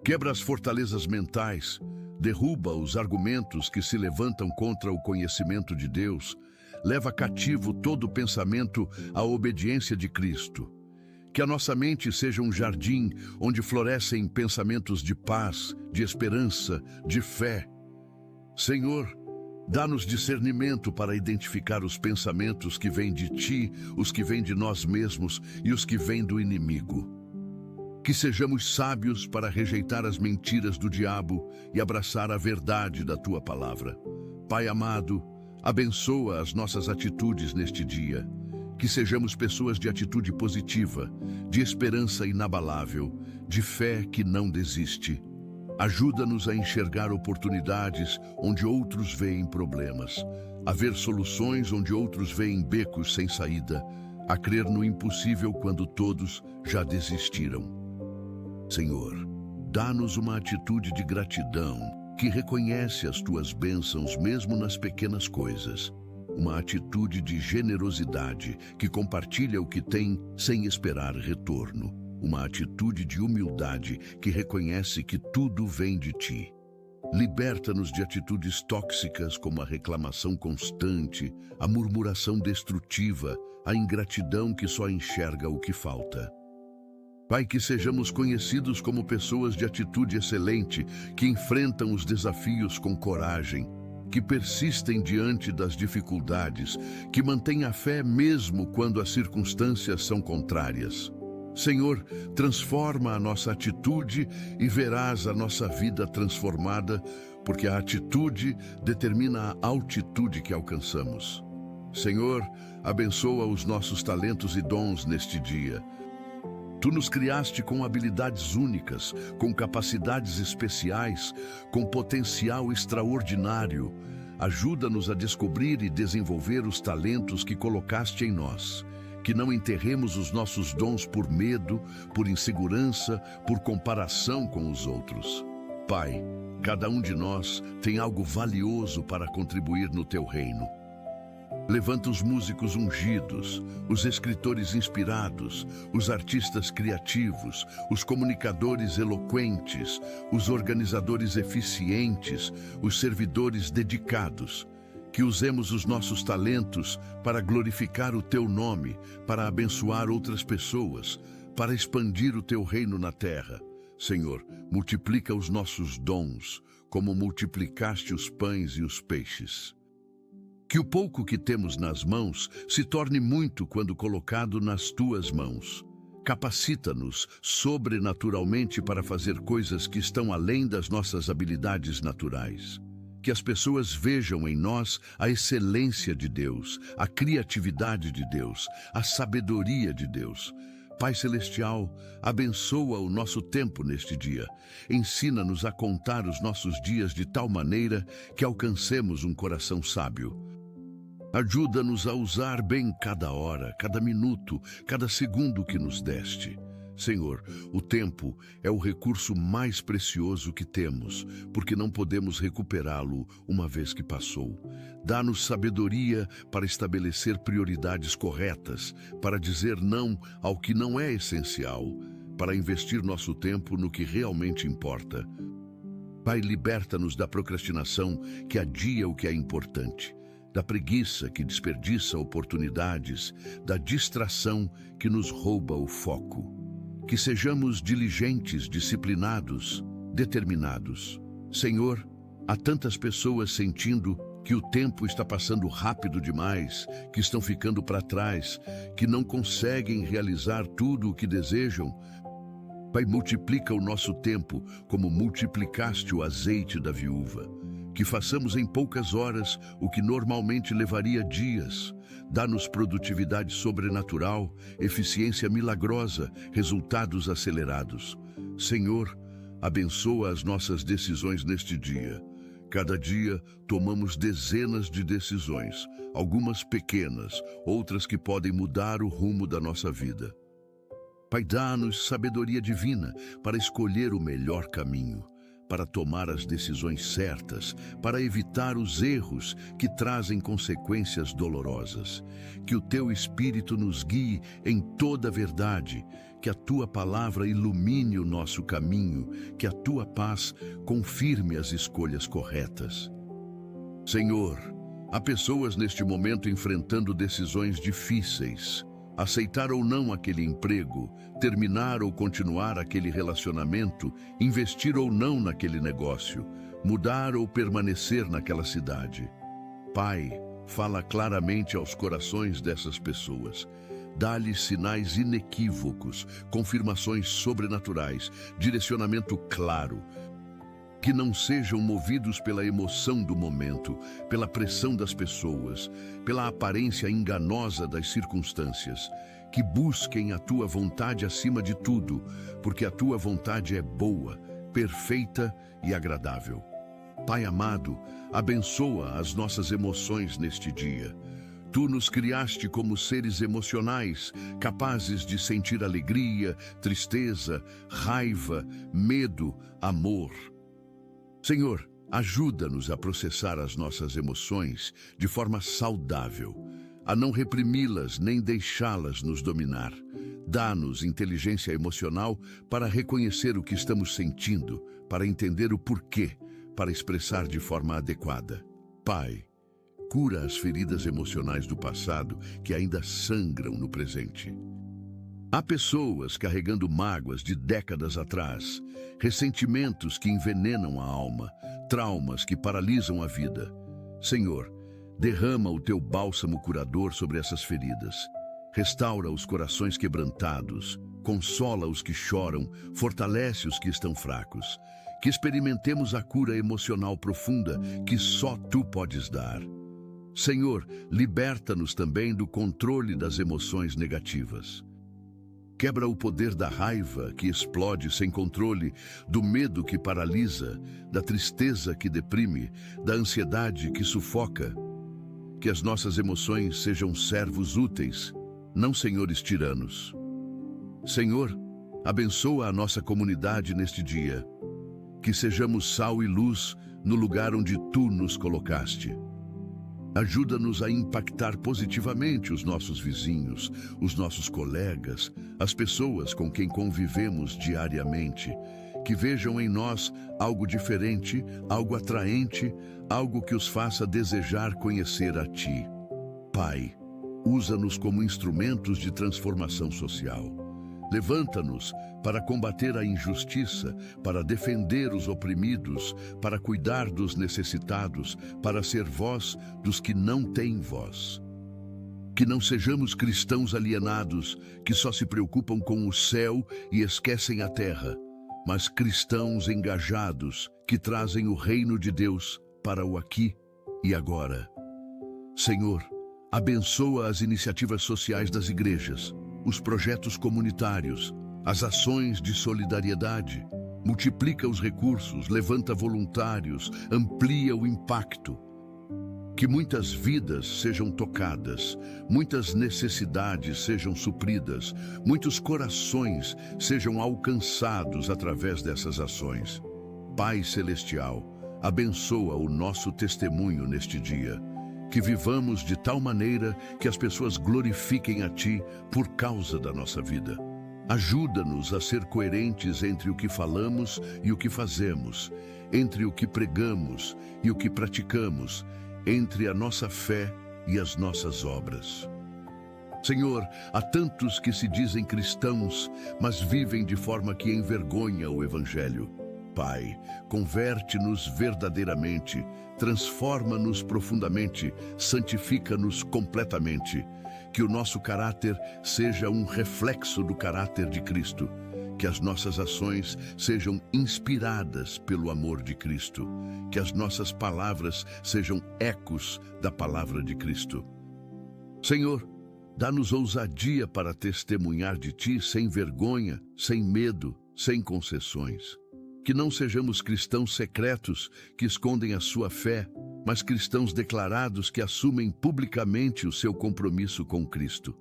Quebra as fortalezas mentais, derruba os argumentos que se levantam contra o conhecimento de Deus, leva cativo todo pensamento à obediência de Cristo. Que a nossa mente seja um jardim onde florescem pensamentos de paz, de esperança, de fé. Senhor, dá-nos discernimento para identificar os pensamentos que vêm de Ti, os que vêm de nós mesmos e os que vêm do inimigo. Que sejamos sábios para rejeitar as mentiras do diabo e abraçar a verdade da Tua palavra. Pai amado, abençoa as nossas atitudes neste dia. Que sejamos pessoas de atitude positiva, de esperança inabalável, de fé que não desiste. Ajuda-nos a enxergar oportunidades onde outros veem problemas, a ver soluções onde outros veem becos sem saída, a crer no impossível quando todos já desistiram. Senhor, dá-nos uma atitude de gratidão que reconhece as Tuas bênçãos mesmo nas pequenas coisas. Uma atitude de generosidade que compartilha o que tem sem esperar retorno. Uma atitude de humildade que reconhece que tudo vem de Ti. Liberta-nos de atitudes tóxicas como a reclamação constante, a murmuração destrutiva, a ingratidão que só enxerga o que falta. Pai, que sejamos conhecidos como pessoas de atitude excelente, que enfrentam os desafios com coragem, que persistem diante das dificuldades, que mantêm a fé mesmo quando as circunstâncias são contrárias. Senhor, transforma a nossa atitude e verás a nossa vida transformada, porque a atitude determina a altitude que alcançamos. Senhor, abençoa os nossos talentos e dons neste dia. Tu nos criaste com habilidades únicas, com capacidades especiais, com potencial extraordinário. Ajuda-nos a descobrir e desenvolver os talentos que colocaste em nós. Que não enterremos os nossos dons por medo, por insegurança, por comparação com os outros. Pai, cada um de nós tem algo valioso para contribuir no Teu reino. Levanta os músicos ungidos, os escritores inspirados, os artistas criativos, os comunicadores eloquentes, os organizadores eficientes, os servidores dedicados. Que usemos os nossos talentos para glorificar o Teu nome, para abençoar outras pessoas, para expandir o Teu reino na terra. Senhor, multiplica os nossos dons, como multiplicaste os pães e os peixes. Que o pouco que temos nas mãos se torne muito quando colocado nas Tuas mãos. Capacita-nos sobrenaturalmente para fazer coisas que estão além das nossas habilidades naturais. Que as pessoas vejam em nós a excelência de Deus, a criatividade de Deus, a sabedoria de Deus. Pai Celestial, abençoa o nosso tempo neste dia. Ensina-nos a contar os nossos dias de tal maneira que alcancemos um coração sábio. Ajuda-nos a usar bem cada hora, cada minuto, cada segundo que nos deste. Senhor, o tempo é o recurso mais precioso que temos, porque não podemos recuperá-lo uma vez que passou. Dá-nos sabedoria para estabelecer prioridades corretas, para dizer não ao que não é essencial, para investir nosso tempo no que realmente importa. Pai, liberta-nos da procrastinação que adia o que é importante, da preguiça que desperdiça oportunidades, da distração que nos rouba o foco. Que sejamos diligentes, disciplinados, determinados. Senhor, há tantas pessoas sentindo que o tempo está passando rápido demais, que estão ficando para trás, que não conseguem realizar tudo o que desejam. Pai, multiplica o nosso tempo como multiplicaste o azeite da viúva. Que façamos em poucas horas o que normalmente levaria dias. Dá-nos produtividade sobrenatural, eficiência milagrosa, resultados acelerados. Senhor, abençoa as nossas decisões neste dia. Cada dia tomamos dezenas de decisões, algumas pequenas, outras que podem mudar o rumo da nossa vida. Pai, dá-nos sabedoria divina para escolher o melhor caminho, para tomar as decisões certas, para evitar os erros que trazem consequências dolorosas. Que o Teu Espírito nos guie em toda a verdade, que a Tua palavra ilumine o nosso caminho, que a Tua paz confirme as escolhas corretas. Senhor, há pessoas neste momento enfrentando decisões difíceis. Aceitar ou não aquele emprego, terminar ou continuar aquele relacionamento, investir ou não naquele negócio, mudar ou permanecer naquela cidade. Pai, fala claramente aos corações dessas pessoas. Dá-lhes sinais inequívocos, confirmações sobrenaturais, direcionamento claro. Que não sejam movidos pela emoção do momento, pela pressão das pessoas, pela aparência enganosa das circunstâncias. Que busquem a Tua vontade acima de tudo, porque a Tua vontade é boa, perfeita e agradável. Pai amado, abençoa as nossas emoções neste dia. Tu nos criaste como seres emocionais, capazes de sentir alegria, tristeza, raiva, medo, amor. Senhor, ajuda-nos a processar as nossas emoções de forma saudável, a não reprimi-las nem deixá-las nos dominar. Dá-nos inteligência emocional para reconhecer o que estamos sentindo, para entender o porquê, para expressar de forma adequada. Pai, cura as feridas emocionais do passado que ainda sangram no presente. Há pessoas carregando mágoas de décadas atrás, ressentimentos que envenenam a alma, traumas que paralisam a vida. Senhor, derrama o Teu bálsamo curador sobre essas feridas. Restaura os corações quebrantados, consola os que choram, fortalece os que estão fracos. Que experimentemos a cura emocional profunda que só Tu podes dar. Senhor, liberta-nos também do controle das emoções negativas. Quebra o poder da raiva que explode sem controle, do medo que paralisa, da tristeza que deprime, da ansiedade que sufoca. Que as nossas emoções sejam servos úteis, não senhores tiranos. Senhor, abençoa a nossa comunidade neste dia. Que sejamos sal e luz no lugar onde Tu nos colocaste. Ajuda-nos a impactar positivamente os nossos vizinhos, os nossos colegas, as pessoas com quem convivemos diariamente. Que vejam em nós algo diferente, algo atraente, algo que os faça desejar conhecer a Ti. Pai, usa-nos como instrumentos de transformação social. Levanta-nos para combater a injustiça, para defender os oprimidos, para cuidar dos necessitados, para ser voz dos que não têm voz. Que não sejamos cristãos alienados, que só se preocupam com o céu e esquecem a terra, mas cristãos engajados, que trazem o reino de Deus para o aqui e agora. Senhor, abençoa as iniciativas sociais das igrejas, os projetos comunitários, as ações de solidariedade. Multiplica os recursos, levanta voluntários, amplia o impacto. Que muitas vidas sejam tocadas, muitas necessidades sejam supridas, muitos corações sejam alcançados através dessas ações. Pai Celestial, abençoa o nosso testemunho neste dia. Que vivamos de tal maneira que as pessoas glorifiquem a Ti por causa da nossa vida. Ajuda-nos a ser coerentes entre o que falamos e o que fazemos, entre o que pregamos e o que praticamos, entre a nossa fé e as nossas obras. Senhor, há tantos que se dizem cristãos, mas vivem de forma que envergonha o Evangelho. Pai, converte-nos verdadeiramente, transforma-nos profundamente, santifica-nos completamente. Que o nosso caráter seja um reflexo do caráter de Cristo. Que as nossas ações sejam inspiradas pelo amor de Cristo. Que as nossas palavras sejam ecos da palavra de Cristo. Senhor, dá-nos ousadia para testemunhar de Ti sem vergonha, sem medo, sem concessões. Que não sejamos cristãos secretos que escondem a sua fé, mas cristãos declarados que assumem publicamente o seu compromisso com Cristo.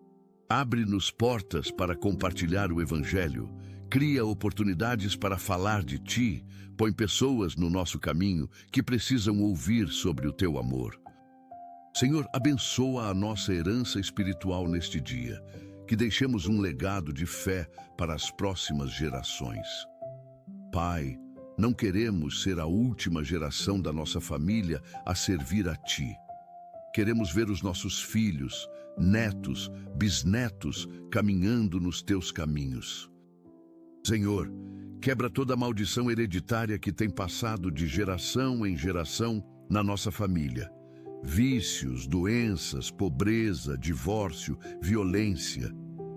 Abre-nos portas para compartilhar o Evangelho, cria oportunidades para falar de Ti, põe pessoas no nosso caminho que precisam ouvir sobre o Teu amor. Senhor, abençoa a nossa herança espiritual neste dia, que deixemos um legado de fé para as próximas gerações. Pai, não queremos ser a última geração da nossa família a servir a Ti. Queremos ver os nossos filhos, netos, bisnetos caminhando nos Teus caminhos. Senhor, quebra toda a maldição hereditária que tem passado de geração em geração na nossa família. Vícios, doenças, pobreza, divórcio, violência.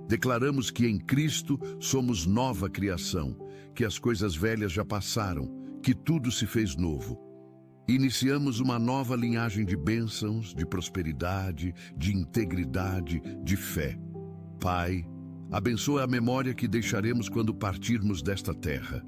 Declaramos que em Cristo somos nova criação, que as coisas velhas já passaram, que tudo se fez novo. Iniciamos uma nova linhagem de bênçãos, de prosperidade, de integridade, de fé. Pai, abençoa a memória que deixaremos quando partirmos desta terra.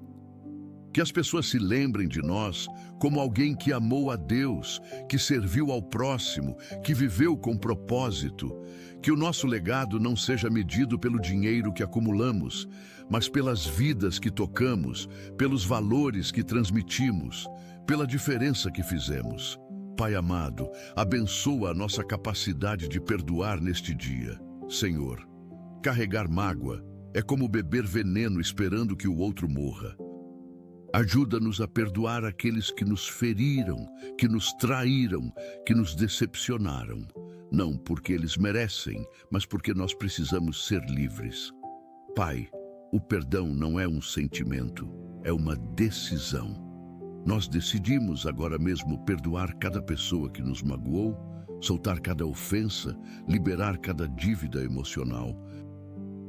Que as pessoas se lembrem de nós como alguém que amou a Deus, que serviu ao próximo, que viveu com propósito. Que o nosso legado não seja medido pelo dinheiro que acumulamos, mas pelas vidas que tocamos, pelos valores que transmitimos, pela diferença que fizemos. Pai amado, abençoa a nossa capacidade de perdoar neste dia. Senhor, carregar mágoa é como beber veneno esperando que o outro morra. Ajuda-nos a perdoar aqueles que nos feriram, que nos traíram, que nos decepcionaram. Não porque eles merecem, mas porque nós precisamos ser livres. Pai, o perdão não é um sentimento, é uma decisão. Nós decidimos agora mesmo perdoar cada pessoa que nos magoou, soltar cada ofensa, liberar cada dívida emocional.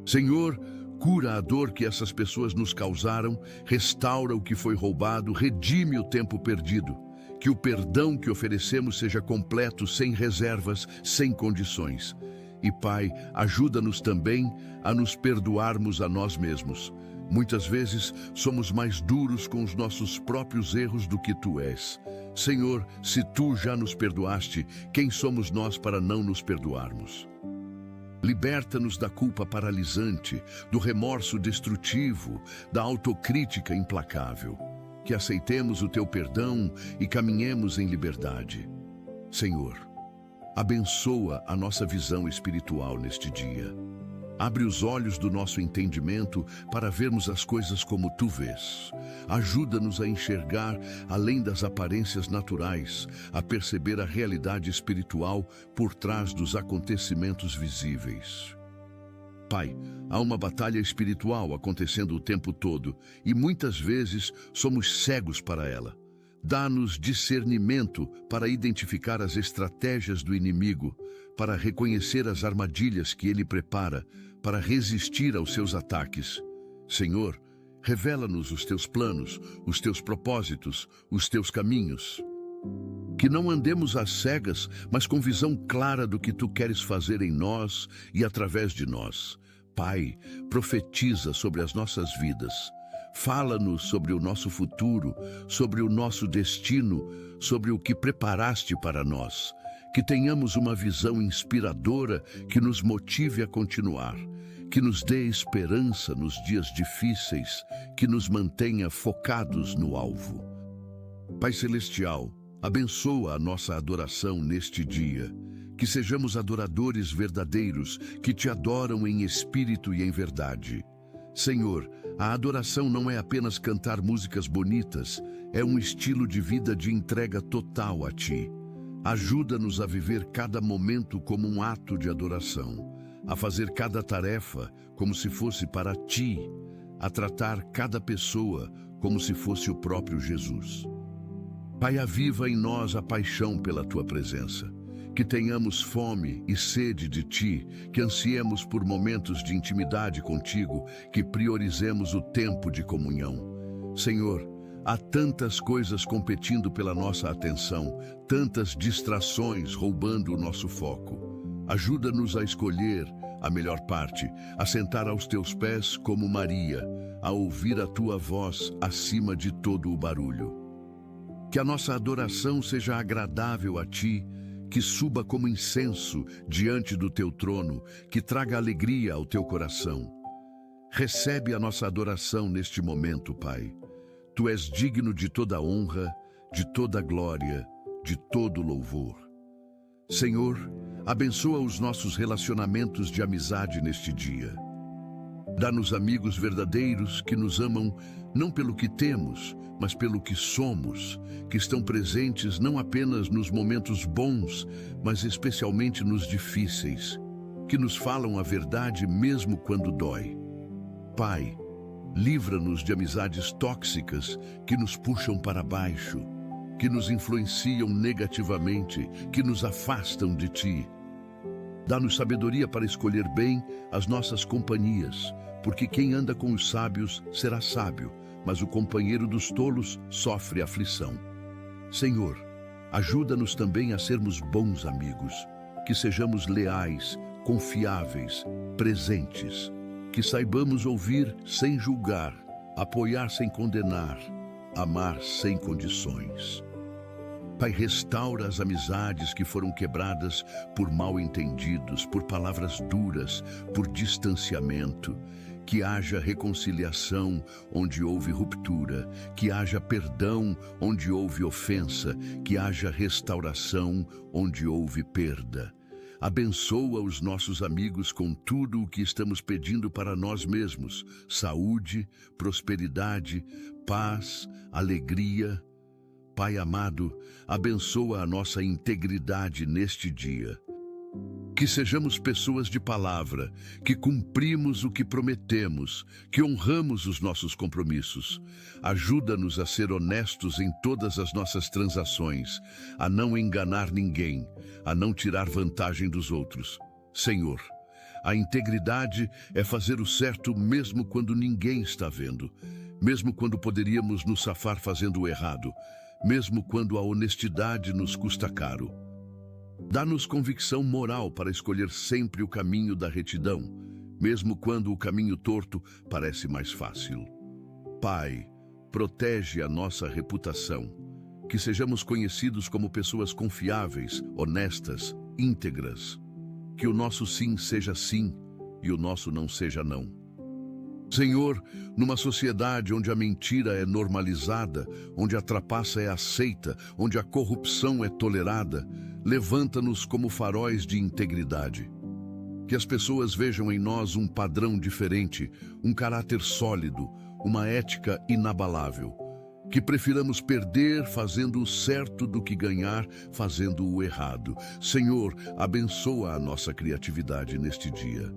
Senhor, cura a dor que essas pessoas nos causaram, restaura o que foi roubado, redime o tempo perdido. Que o perdão que oferecemos seja completo, sem reservas, sem condições. E Pai, ajuda-nos também a nos perdoarmos a nós mesmos. Muitas vezes somos mais duros com os nossos próprios erros do que Tu és. Senhor, se Tu já nos perdoaste, quem somos nós para não nos perdoarmos? Liberta-nos da culpa paralisante, do remorso destrutivo, da autocrítica implacável. Que aceitemos o Teu perdão e caminhemos em liberdade. Senhor, abençoa a nossa visão espiritual neste dia. Abre os olhos do nosso entendimento para vermos as coisas como Tu vês. Ajuda-nos a enxergar além das aparências naturais, a perceber a realidade espiritual por trás dos acontecimentos visíveis. Pai, há uma batalha espiritual acontecendo o tempo todo e muitas vezes somos cegos para ela. Dá-nos discernimento para identificar as estratégias do inimigo, para reconhecer as armadilhas que ele prepara, para resistir aos seus ataques. Senhor, revela-nos os Teus planos, os Teus propósitos, os Teus caminhos. Que não andemos às cegas, mas com visão clara do que Tu queres fazer em nós e através de nós. Pai, profetiza sobre as nossas vidas. Fala-nos sobre o nosso futuro, sobre o nosso destino, sobre o que preparaste para nós. Que tenhamos uma visão inspiradora que nos motive a continuar, que nos dê esperança nos dias difíceis, que nos mantenha focados no alvo. Pai Celestial, abençoa a nossa adoração neste dia. Que sejamos adoradores verdadeiros, que Te adoram em espírito e em verdade. Senhor, a adoração não é apenas cantar músicas bonitas, é um estilo de vida de entrega total a Ti. Ajuda-nos a viver cada momento como um ato de adoração, a fazer cada tarefa como se fosse para Ti, a tratar cada pessoa como se fosse o próprio Jesus. Pai, aviva em nós a paixão pela Tua presença, que tenhamos fome e sede de Ti, que ansiemos por momentos de intimidade contigo, que priorizemos o tempo de comunhão. Senhor, há tantas coisas competindo pela nossa atenção, tantas distrações roubando o nosso foco. Ajuda-nos a escolher a melhor parte, a sentar aos Teus pés como Maria, a ouvir a Tua voz acima de todo o barulho. Que a nossa adoração seja agradável a Ti, que suba como incenso diante do Teu trono, que traga alegria ao Teu coração. Recebe a nossa adoração neste momento, Pai. Tu és digno de toda honra, de toda glória, de todo louvor. Senhor, abençoa os nossos relacionamentos de amizade neste dia. Dá-nos amigos verdadeiros que nos amam não pelo que temos, mas pelo que somos, que estão presentes não apenas nos momentos bons, mas especialmente nos difíceis, que nos falam a verdade mesmo quando dói. Pai, livra-nos de amizades tóxicas que nos puxam para baixo, que nos influenciam negativamente, que nos afastam de Ti. Dá-nos sabedoria para escolher bem as nossas companhias, porque quem anda com os sábios será sábio, mas o companheiro dos tolos sofre aflição. Senhor, ajuda-nos também a sermos bons amigos, que sejamos leais, confiáveis, presentes, que saibamos ouvir sem julgar, apoiar sem condenar, amar sem condições. Pai, restaura as amizades que foram quebradas por mal-entendidos, por palavras duras, por distanciamento. Que haja reconciliação onde houve ruptura, que haja perdão onde houve ofensa, que haja restauração onde houve perda. Abençoa os nossos amigos com tudo o que estamos pedindo para nós mesmos: saúde, prosperidade, paz, alegria. Pai amado, abençoa a nossa integridade neste dia. Que sejamos pessoas de palavra, que cumprimos o que prometemos, que honramos os nossos compromissos. Ajuda-nos a ser honestos em todas as nossas transações, a não enganar ninguém, a não tirar vantagem dos outros. Senhor, a integridade é fazer o certo mesmo quando ninguém está vendo, mesmo quando poderíamos nos safar fazendo o errado, mesmo quando a honestidade nos custa caro. Dá-nos convicção moral para escolher sempre o caminho da retidão, mesmo quando o caminho torto parece mais fácil. Pai, protege a nossa reputação, que sejamos conhecidos como pessoas confiáveis, honestas, íntegras. Que o nosso sim seja sim e o nosso não seja não. Senhor, numa sociedade onde a mentira é normalizada, onde a trapaça é aceita, onde a corrupção é tolerada, levanta-nos como faróis de integridade. Que as pessoas vejam em nós um padrão diferente, um caráter sólido, uma ética inabalável. Que prefiramos perder fazendo o certo do que ganhar fazendo o errado. Senhor, abençoa a nossa criatividade neste dia.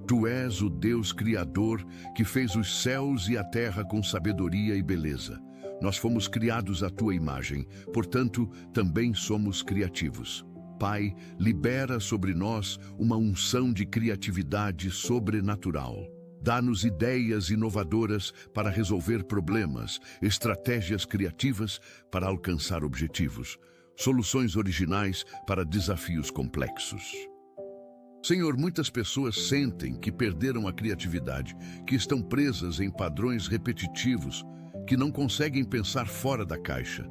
Tu és o Deus Criador que fez os céus e a terra com sabedoria e beleza. Nós fomos criados à Tua imagem, portanto, também somos criativos. Pai, libera sobre nós uma unção de criatividade sobrenatural. Dá-nos ideias inovadoras para resolver problemas, estratégias criativas para alcançar objetivos, soluções originais para desafios complexos. Senhor, muitas pessoas sentem que perderam a criatividade, que estão presas em padrões repetitivos, que não conseguem pensar fora da caixa.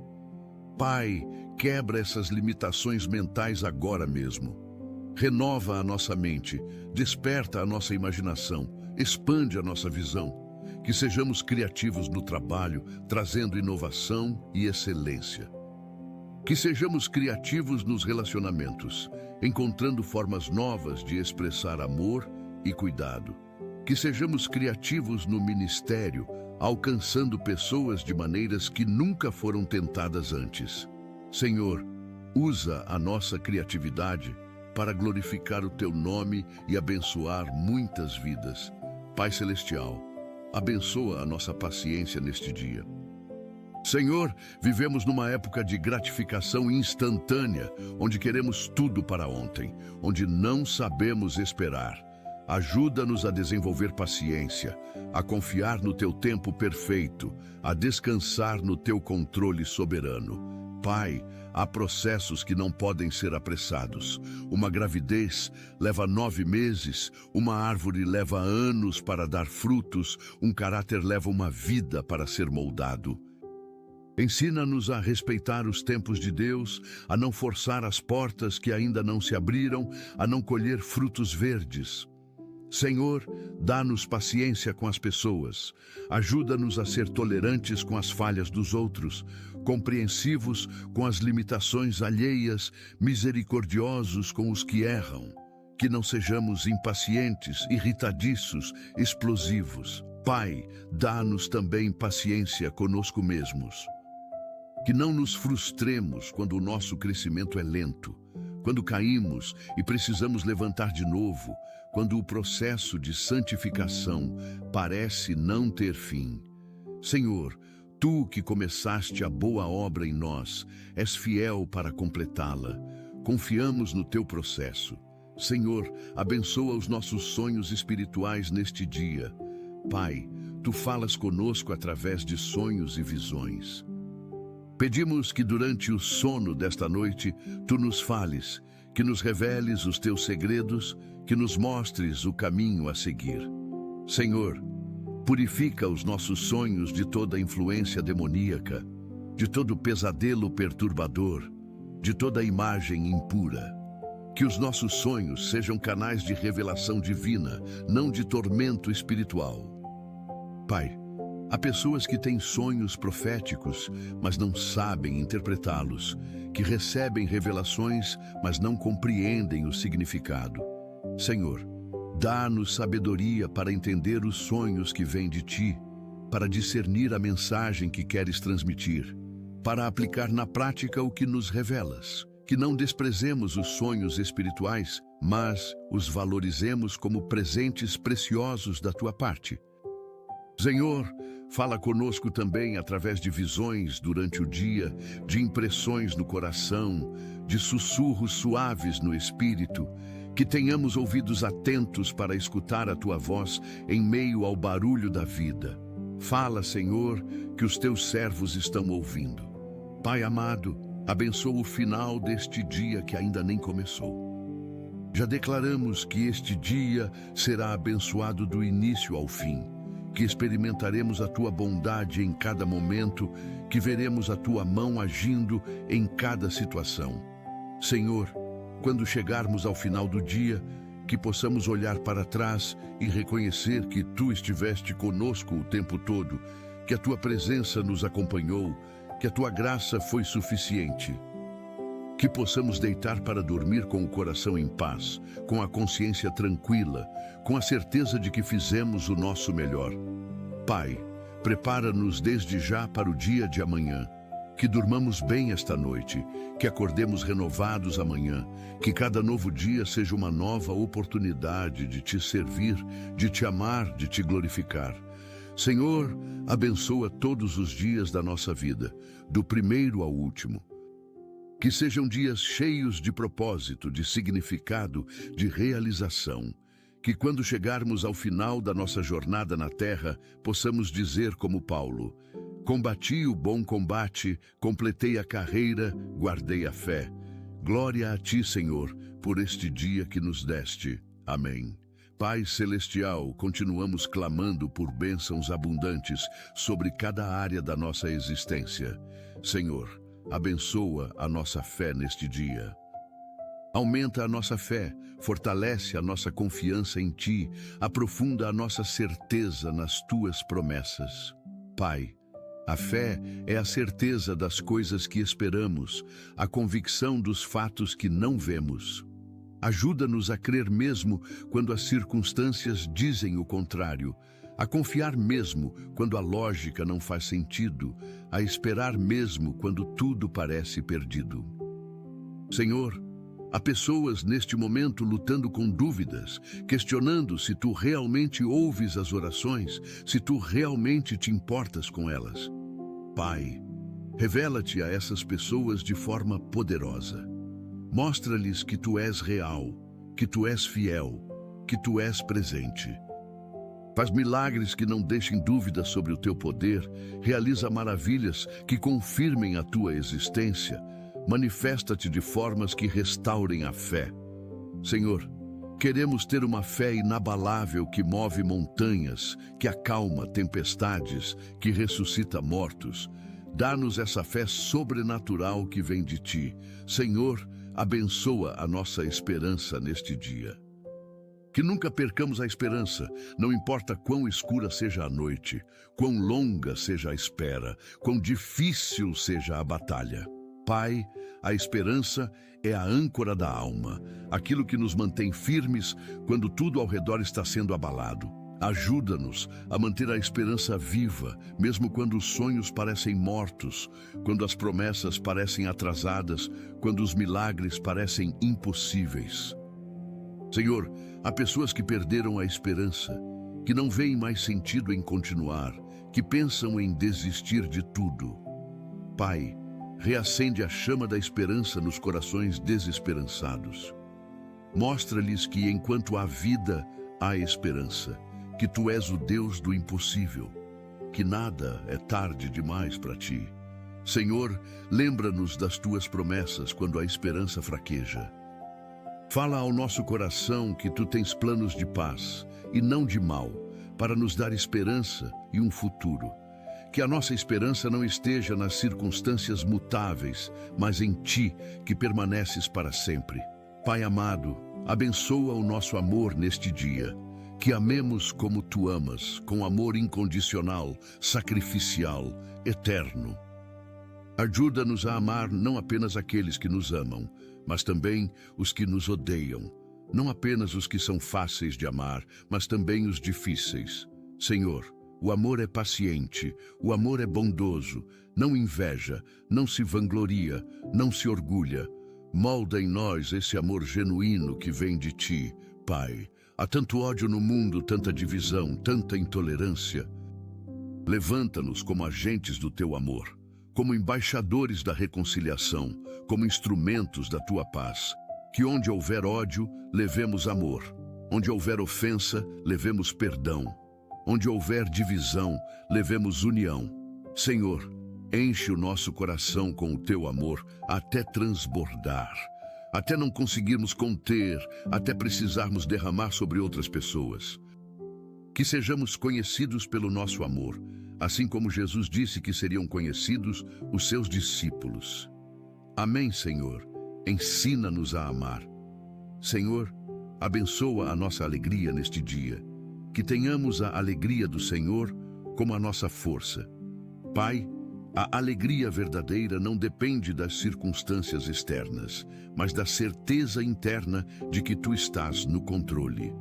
Pai, quebra essas limitações mentais agora mesmo. Renova a nossa mente, desperta a nossa imaginação, expande a nossa visão. Que sejamos criativos no trabalho, trazendo inovação e excelência. Que sejamos criativos nos relacionamentos, encontrando formas novas de expressar amor e cuidado. Que sejamos criativos no ministério, alcançando pessoas de maneiras que nunca foram tentadas antes. Senhor, Usa a nossa criatividade para glorificar o Teu nome e abençoar muitas vidas. Pai Celestial, abençoa a nossa paciência neste dia. Senhor, vivemos numa época de gratificação instantânea, onde queremos tudo para ontem, onde não sabemos esperar. Ajuda-nos a desenvolver paciência, a confiar no Teu tempo perfeito, a descansar no Teu controle soberano. Pai, há processos que não podem ser apressados. Uma gravidez leva 9 meses, uma árvore leva anos para dar frutos, um caráter leva uma vida para ser moldado. Ensina-nos a respeitar os tempos de Deus, a não forçar as portas que ainda não se abriram, a não colher frutos verdes. Senhor, dá-nos paciência com as pessoas, ajuda-nos a ser tolerantes com as falhas dos outros, compreensivos com as limitações alheias, misericordiosos com os que erram. Que não sejamos impacientes, irritadiços, explosivos. Pai, dá-nos também paciência conosco mesmos. Que não nos frustremos quando o nosso crescimento é lento, quando caímos e precisamos levantar de novo, quando o processo de santificação parece não ter fim. Senhor, Tu que começaste a boa obra em nós, és fiel para completá-la. Confiamos no Teu processo. Senhor, abençoa os nossos sonhos espirituais neste dia. Pai, Tu falas conosco através de sonhos e visões. Pedimos que durante o sono desta noite Tu nos fales, que nos reveles os Teus segredos, que nos mostres o caminho a seguir. Senhor, purifica os nossos sonhos de toda influência demoníaca, de todo pesadelo perturbador, de toda imagem impura. Que os nossos sonhos sejam canais de revelação divina, não de tormento espiritual. Pai, há pessoas que têm sonhos proféticos, mas não sabem interpretá-los, que recebem revelações, mas não compreendem o significado. Senhor, dá-nos sabedoria para entender os sonhos que vêm de Ti, para discernir a mensagem que queres transmitir, para aplicar na prática o que nos revelas. Que não desprezemos os sonhos espirituais, mas os valorizemos como presentes preciosos da Tua parte. Senhor, fala conosco também através de visões durante o dia, de impressões no coração, de sussurros suaves no espírito, que tenhamos ouvidos atentos para escutar a Tua voz em meio ao barulho da vida. Fala, Senhor, que os Teus servos estão ouvindo. Pai amado, abençoa o final deste dia que ainda nem começou. Já declaramos que este dia será abençoado do início ao fim, que experimentaremos a Tua bondade em cada momento, que veremos a Tua mão agindo em cada situação. Senhor, quando chegarmos ao final do dia, que possamos olhar para trás e reconhecer que Tu estiveste conosco o tempo todo, que a Tua presença nos acompanhou, que a Tua graça foi suficiente. Que possamos deitar para dormir com o coração em paz, com a consciência tranquila, com a certeza de que fizemos o nosso melhor. Pai, prepara-nos desde já para o dia de amanhã. Que durmamos bem esta noite, que acordemos renovados amanhã, que cada novo dia seja uma nova oportunidade de Te servir, de Te amar, de Te glorificar. Senhor, abençoa todos os dias da nossa vida, do primeiro ao último. Que sejam dias cheios de propósito, de significado, de realização. Que quando chegarmos ao final da nossa jornada na terra, possamos dizer como Paulo: combati o bom combate, completei a carreira, guardei a fé. Glória a Ti, Senhor, por este dia que nos deste. Amém. Pai Celestial, continuamos clamando por bênçãos abundantes sobre cada área da nossa existência. Senhor, abençoa a nossa fé neste dia. Aumenta a nossa fé, fortalece a nossa confiança em Ti, aprofunda a nossa certeza nas Tuas promessas. Pai, a fé é a certeza das coisas que esperamos, a convicção dos fatos que não vemos. Ajuda-nos a crer mesmo quando as circunstâncias dizem o contrário, a confiar mesmo quando a lógica não faz sentido, a esperar mesmo quando tudo parece perdido. Senhor, há pessoas neste momento lutando com dúvidas, questionando se tu realmente ouves as orações, se tu realmente te importas com elas. Pai, revela-te a essas pessoas de forma poderosa. Mostra-lhes que tu és real, que tu és fiel, que tu és presente. Faz milagres que não deixem dúvida sobre o teu poder, realiza maravilhas que confirmem a tua existência, manifesta-te de formas que restaurem a fé. Senhor, queremos ter uma fé inabalável que move montanhas, que acalma tempestades, que ressuscita mortos. Dá-nos essa fé sobrenatural que vem de ti. Senhor, abençoa a nossa esperança neste dia. Que nunca percamos a esperança, não importa quão escura seja a noite, quão longa seja a espera, quão difícil seja a batalha. Pai, a esperança é a âncora da alma, aquilo que nos mantém firmes quando tudo ao redor está sendo abalado. Ajuda-nos a manter a esperança viva, mesmo quando os sonhos parecem mortos, quando as promessas parecem atrasadas, quando os milagres parecem impossíveis. Senhor, há pessoas que perderam a esperança, que não veem mais sentido em continuar, que pensam em desistir de tudo. Pai, reacende a chama da esperança nos corações desesperançados. Mostra-lhes que enquanto há vida, há esperança, que tu és o Deus do impossível, que nada é tarde demais para ti. Senhor, lembra-nos das tuas promessas quando a esperança fraqueja. Fala ao nosso coração que tu tens planos de paz e não de mal, para nos dar esperança e um futuro. Que a nossa esperança não esteja nas circunstâncias mutáveis, mas em ti, que permaneces para sempre. Pai amado, abençoa o nosso amor neste dia. Que amemos como tu amas, com amor incondicional, sacrificial, eterno. Ajuda-nos a amar não apenas aqueles que nos amam, mas também os que nos odeiam. Não apenas os que são fáceis de amar, mas também os difíceis. Senhor, o amor é paciente, o amor é bondoso, não inveja, não se vangloria, não se orgulha. Molda em nós esse amor genuíno que vem de ti, Pai. Há tanto ódio no mundo, tanta divisão, tanta intolerância. Levanta-nos como agentes do teu amor, como embaixadores da reconciliação, como instrumentos da tua paz. Que onde houver ódio, levemos amor. Onde houver ofensa, levemos perdão. Onde houver divisão, levemos união. Senhor, enche o nosso coração com o teu amor até transbordar, até não conseguirmos conter, até precisarmos derramar sobre outras pessoas. Que sejamos conhecidos pelo nosso amor, assim como Jesus disse que seriam conhecidos os seus discípulos. Amém, Senhor. Ensina-nos a amar. Senhor, abençoa a nossa alegria neste dia. Que tenhamos a alegria do Senhor como a nossa força. Pai, a alegria verdadeira não depende das circunstâncias externas, mas da certeza interna de que tu estás no controle.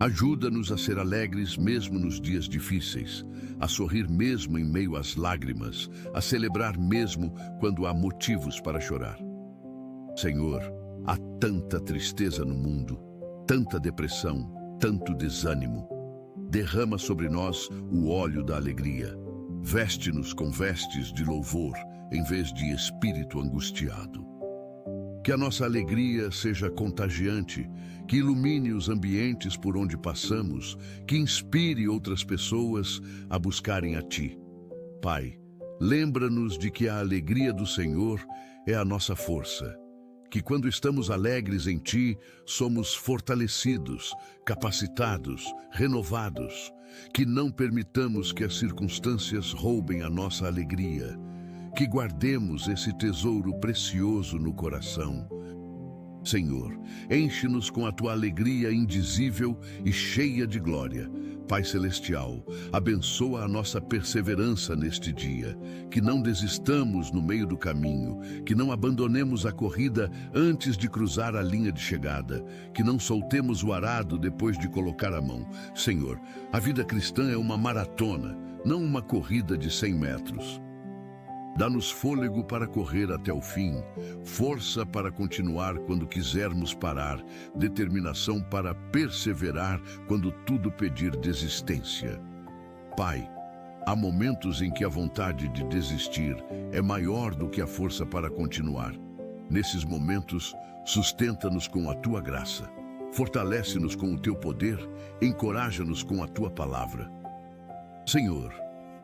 Ajuda-nos a ser alegres mesmo nos dias difíceis, a sorrir mesmo em meio às lágrimas, a celebrar mesmo quando há motivos para chorar. Senhor, há tanta tristeza no mundo, tanta depressão, tanto desânimo. Derrama sobre nós o óleo da alegria. Veste-nos com vestes de louvor, em vez de espírito angustiado. Que a nossa alegria seja contagiante, que ilumine os ambientes por onde passamos, que inspire outras pessoas a buscarem a Ti. Pai, lembra-nos de que a alegria do Senhor é a nossa força, que quando estamos alegres em Ti, somos fortalecidos, capacitados, renovados, que não permitamos que as circunstâncias roubem a nossa alegria, que guardemos esse tesouro precioso no coração. Senhor, enche-nos com a Tua alegria indizível e cheia de glória. Pai Celestial, abençoa a nossa perseverança neste dia, que não desistamos no meio do caminho, que não abandonemos a corrida antes de cruzar a linha de chegada, que não soltemos o arado depois de colocar a mão. Senhor, a vida cristã é uma maratona, não uma corrida de 100 metros. Dá-nos fôlego para correr até o fim, força para continuar quando quisermos parar, determinação para perseverar quando tudo pedir desistência. Pai, há momentos em que a vontade de desistir é maior do que a força para continuar. Nesses momentos, sustenta-nos com a tua graça, fortalece-nos com o teu poder, encoraja-nos com a tua palavra. Senhor,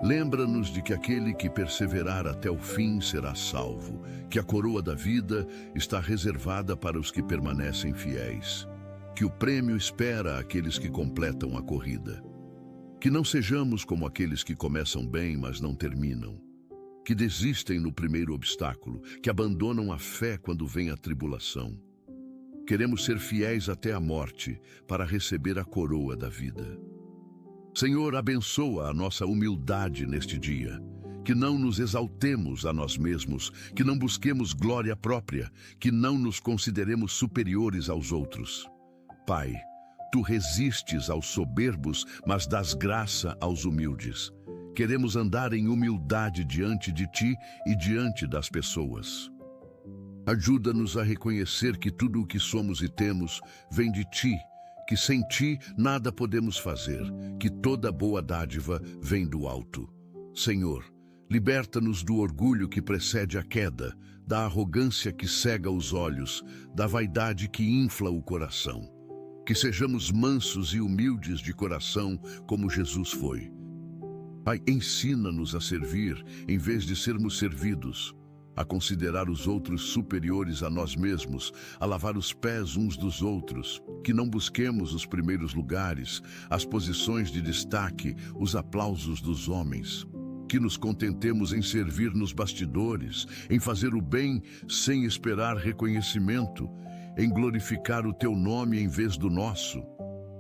lembra-nos de que aquele que perseverar até o fim será salvo, que a coroa da vida está reservada para os que permanecem fiéis, que o prêmio espera aqueles que completam a corrida. Que não sejamos como aqueles que começam bem, mas não terminam, que desistem no primeiro obstáculo, que abandonam a fé quando vem a tribulação. Queremos ser fiéis até a morte para receber a coroa da vida. Senhor, abençoa a nossa humildade neste dia, que não nos exaltemos a nós mesmos, que não busquemos glória própria, que não nos consideremos superiores aos outros. Pai, tu resistes aos soberbos, mas dás graça aos humildes. Queremos andar em humildade diante de ti e diante das pessoas. Ajuda-nos a reconhecer que tudo o que somos e temos vem de ti, que sem ti nada podemos fazer, que toda boa dádiva vem do alto. Senhor, liberta-nos do orgulho que precede a queda, da arrogância que cega os olhos, da vaidade que infla o coração. Que sejamos mansos e humildes de coração, como Jesus foi. Pai, ensina-nos a servir em vez de sermos servidos, a considerar os outros superiores a nós mesmos, a lavar os pés uns dos outros, que não busquemos os primeiros lugares, as posições de destaque, os aplausos dos homens. Que nos contentemos em servir nos bastidores, em fazer o bem sem esperar reconhecimento, em glorificar o teu nome em vez do nosso.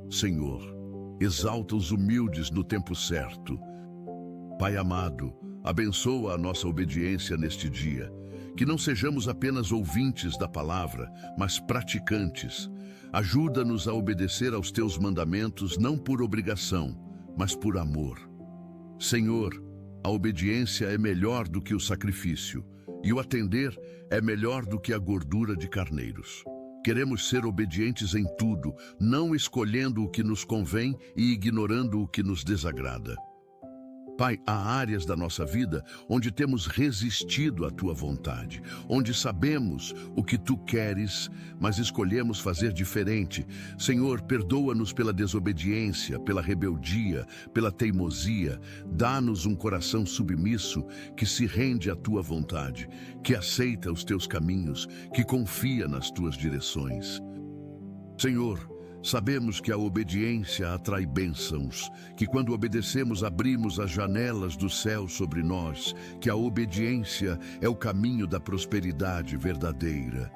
Senhor, exalta os humildes no tempo certo. Pai amado, abençoa a nossa obediência neste dia, que não sejamos apenas ouvintes da palavra, mas praticantes. Ajuda-nos a obedecer aos teus mandamentos não por obrigação, mas por amor. Senhor, a obediência é melhor do que o sacrifício, e o atender é melhor do que a gordura de carneiros. Queremos ser obedientes em tudo, não escolhendo o que nos convém e ignorando o que nos desagrada. Pai, há áreas da nossa vida onde temos resistido à tua vontade, onde sabemos o que tu queres, mas escolhemos fazer diferente. Senhor, perdoa-nos pela desobediência, pela rebeldia, pela teimosia. Dá-nos um coração submisso que se rende à tua vontade, que aceita os teus caminhos, que confia nas tuas direções. Senhor, sabemos que a obediência atrai bênçãos, que quando obedecemos abrimos as janelas do céu sobre nós, que a obediência é o caminho da prosperidade verdadeira.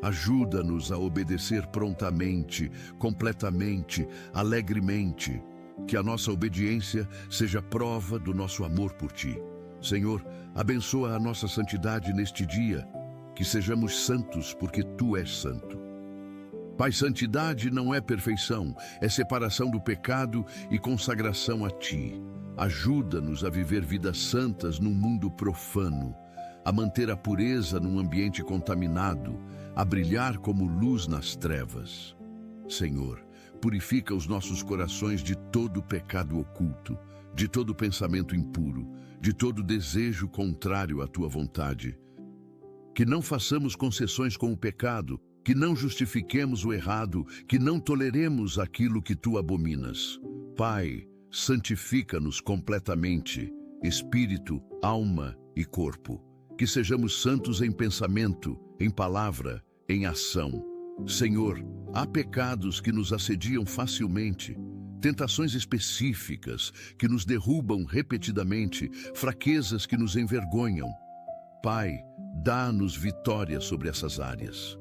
Ajuda-nos a obedecer prontamente, completamente, alegremente, que a nossa obediência seja prova do nosso amor por ti. Senhor, abençoa a nossa santidade neste dia, que sejamos santos porque tu és santo. Pai, santidade não é perfeição, é separação do pecado e consagração a Ti. Ajuda-nos a viver vidas santas num mundo profano, a manter a pureza num ambiente contaminado, a brilhar como luz nas trevas. Senhor, purifica os nossos corações de todo pecado oculto, de todo pensamento impuro, de todo desejo contrário à Tua vontade. Que não façamos concessões com o pecado, que não justifiquemos o errado, que não toleremos aquilo que tu abominas. Pai, santifica-nos completamente, espírito, alma e corpo. Que sejamos santos em pensamento, em palavra, em ação. Senhor, há pecados que nos assediam facilmente, tentações específicas que nos derrubam repetidamente, fraquezas que nos envergonham. Pai, dá-nos vitória sobre essas áreas.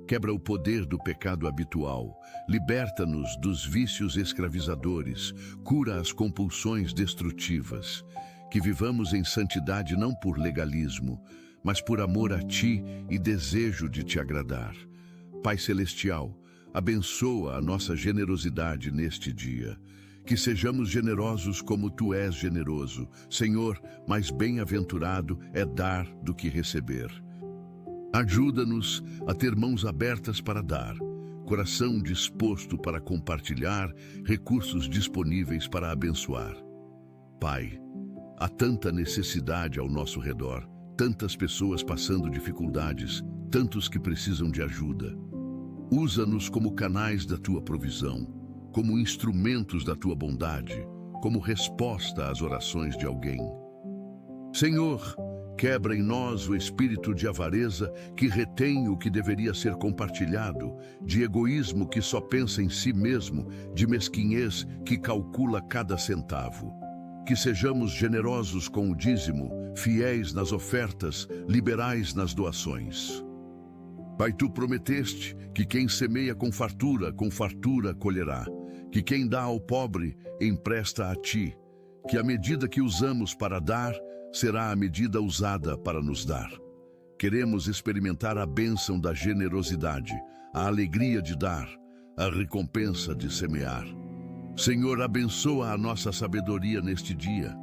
Quebra o poder do pecado habitual, liberta-nos dos vícios escravizadores, cura as compulsões destrutivas. Que vivamos em santidade não por legalismo, mas por amor a Ti e desejo de Te agradar. Pai Celestial, abençoa a nossa generosidade neste dia. que sejamos generosos como tu és generoso. Senhor, mais bem-aventurado é dar do que receber. Ajuda-nos a ter mãos abertas para dar, coração disposto para compartilhar, recursos disponíveis para abençoar. Pai, há tanta necessidade ao nosso redor, tantas pessoas passando dificuldades, tantos que precisam de ajuda. Usa-nos como canais da tua provisão, como instrumentos da tua bondade, como resposta às orações de alguém. Senhor, quebra em nós o espírito de avareza que retém o que deveria ser compartilhado, de egoísmo que só pensa em si mesmo, de mesquinhez que calcula cada centavo. Que sejamos generosos com o dízimo, fiéis nas ofertas, liberais nas doações. Pai, tu prometeste que quem semeia com fartura colherá. Que quem dá ao pobre, empresta a ti. Que a medida que usamos para dar, será a medida usada para nos dar. Queremos experimentar a bênção da generosidade, a alegria de dar, a recompensa de semear. Senhor, abençoa a nossa sabedoria neste dia.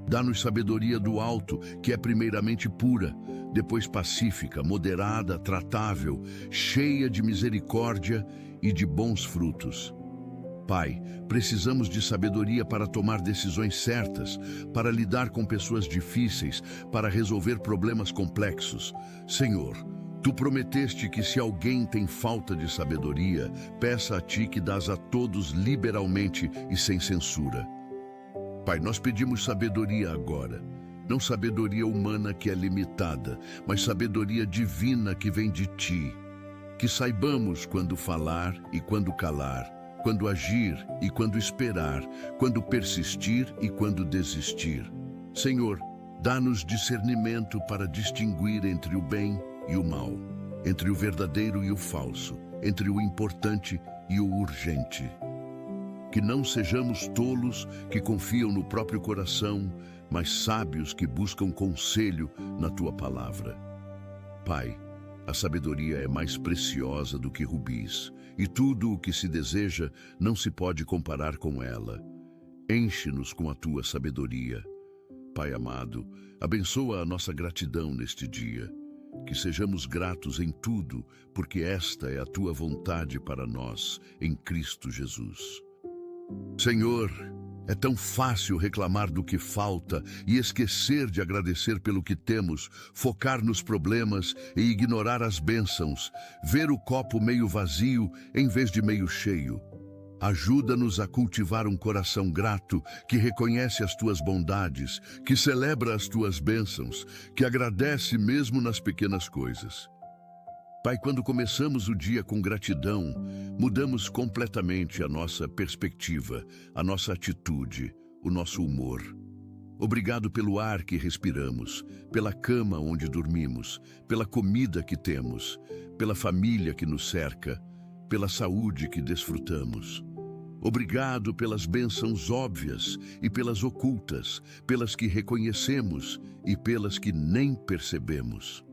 Dá-nos sabedoria do alto, que é primeiramente pura, depois pacífica, moderada, tratável, cheia de misericórdia e de bons frutos. Pai, precisamos de sabedoria para tomar decisões certas, para lidar com pessoas difíceis, para resolver problemas complexos. Senhor, tu prometeste que se alguém tem falta de sabedoria, peça a ti que dás a todos liberalmente e sem censura. Pai, nós pedimos sabedoria agora. Não sabedoria humana que é limitada, mas sabedoria divina que vem de ti. Que saibamos quando falar e quando calar, quando agir e quando esperar, quando persistir e quando desistir. Senhor, dá-nos discernimento para distinguir entre o bem e o mal, entre o verdadeiro e o falso, entre o importante e o urgente. Que não sejamos tolos que confiam no próprio coração, mas sábios que buscam conselho na tua palavra. Pai, a sabedoria é mais preciosa do que rubis, e tudo o que se deseja não se pode comparar com ela. Enche-nos com a tua sabedoria. Pai amado, abençoa a nossa gratidão neste dia. Que sejamos gratos em tudo, porque esta é a tua vontade para nós, em Cristo Jesus. Senhor, é tão fácil reclamar do que falta e esquecer de agradecer pelo que temos, focar nos problemas e ignorar as bênçãos, ver o copo meio vazio em vez de meio cheio. Ajuda-nos a cultivar um coração grato, que reconhece as tuas bondades, que celebra as tuas bênçãos, que agradece mesmo nas pequenas coisas. Pai, quando começamos o dia com gratidão, mudamos completamente a nossa perspectiva, a nossa atitude, o nosso humor. Obrigado pelo ar que respiramos, pela cama onde dormimos, pela comida que temos, pela família que nos cerca, pela saúde que desfrutamos. Obrigado pelas bênçãos óbvias e pelas ocultas, pelas que reconhecemos e pelas que nem percebemos.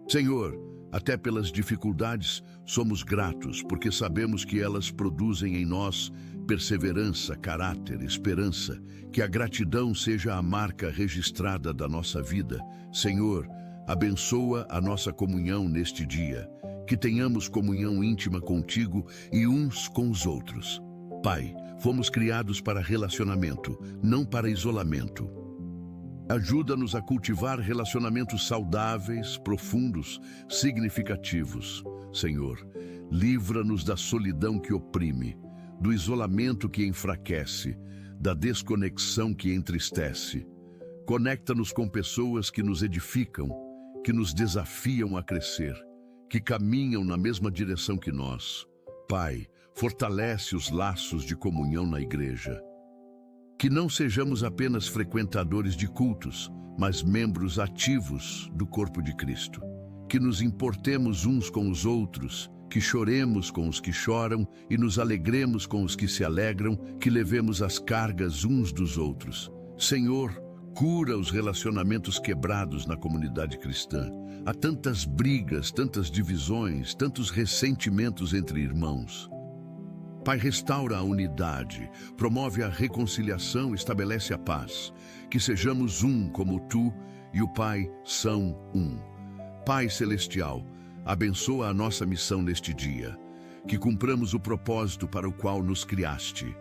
Senhor, até pelas dificuldades, somos gratos, porque sabemos que elas produzem em nós perseverança, caráter, esperança. Que a gratidão seja a marca registrada da nossa vida. Senhor, abençoa a nossa comunhão neste dia. Que tenhamos comunhão íntima contigo e uns com os outros. Pai, fomos criados para relacionamento, não para isolamento. Ajuda-nos a cultivar relacionamentos saudáveis, profundos, significativos. Senhor, livra-nos da solidão que oprime, do isolamento que enfraquece, da desconexão que entristece. Conecta-nos com pessoas que nos edificam, que nos desafiam a crescer, que caminham na mesma direção que nós. Pai, fortalece os laços de comunhão na igreja. Que não sejamos apenas frequentadores de cultos, mas membros ativos do corpo de Cristo. Que nos importemos uns com os outros, que choremos com os que choram e nos alegremos com os que se alegram, que levemos as cargas uns dos outros. Senhor, cura os relacionamentos quebrados na comunidade cristã. Há tantas brigas, tantas divisões, tantos ressentimentos entre irmãos. Pai, restaura a unidade, promove a reconciliação, estabelece a paz. Que sejamos um como Tu e o Pai são um. Pai Celestial, abençoa a nossa missão neste dia. Que cumpramos o propósito para o qual nos criaste.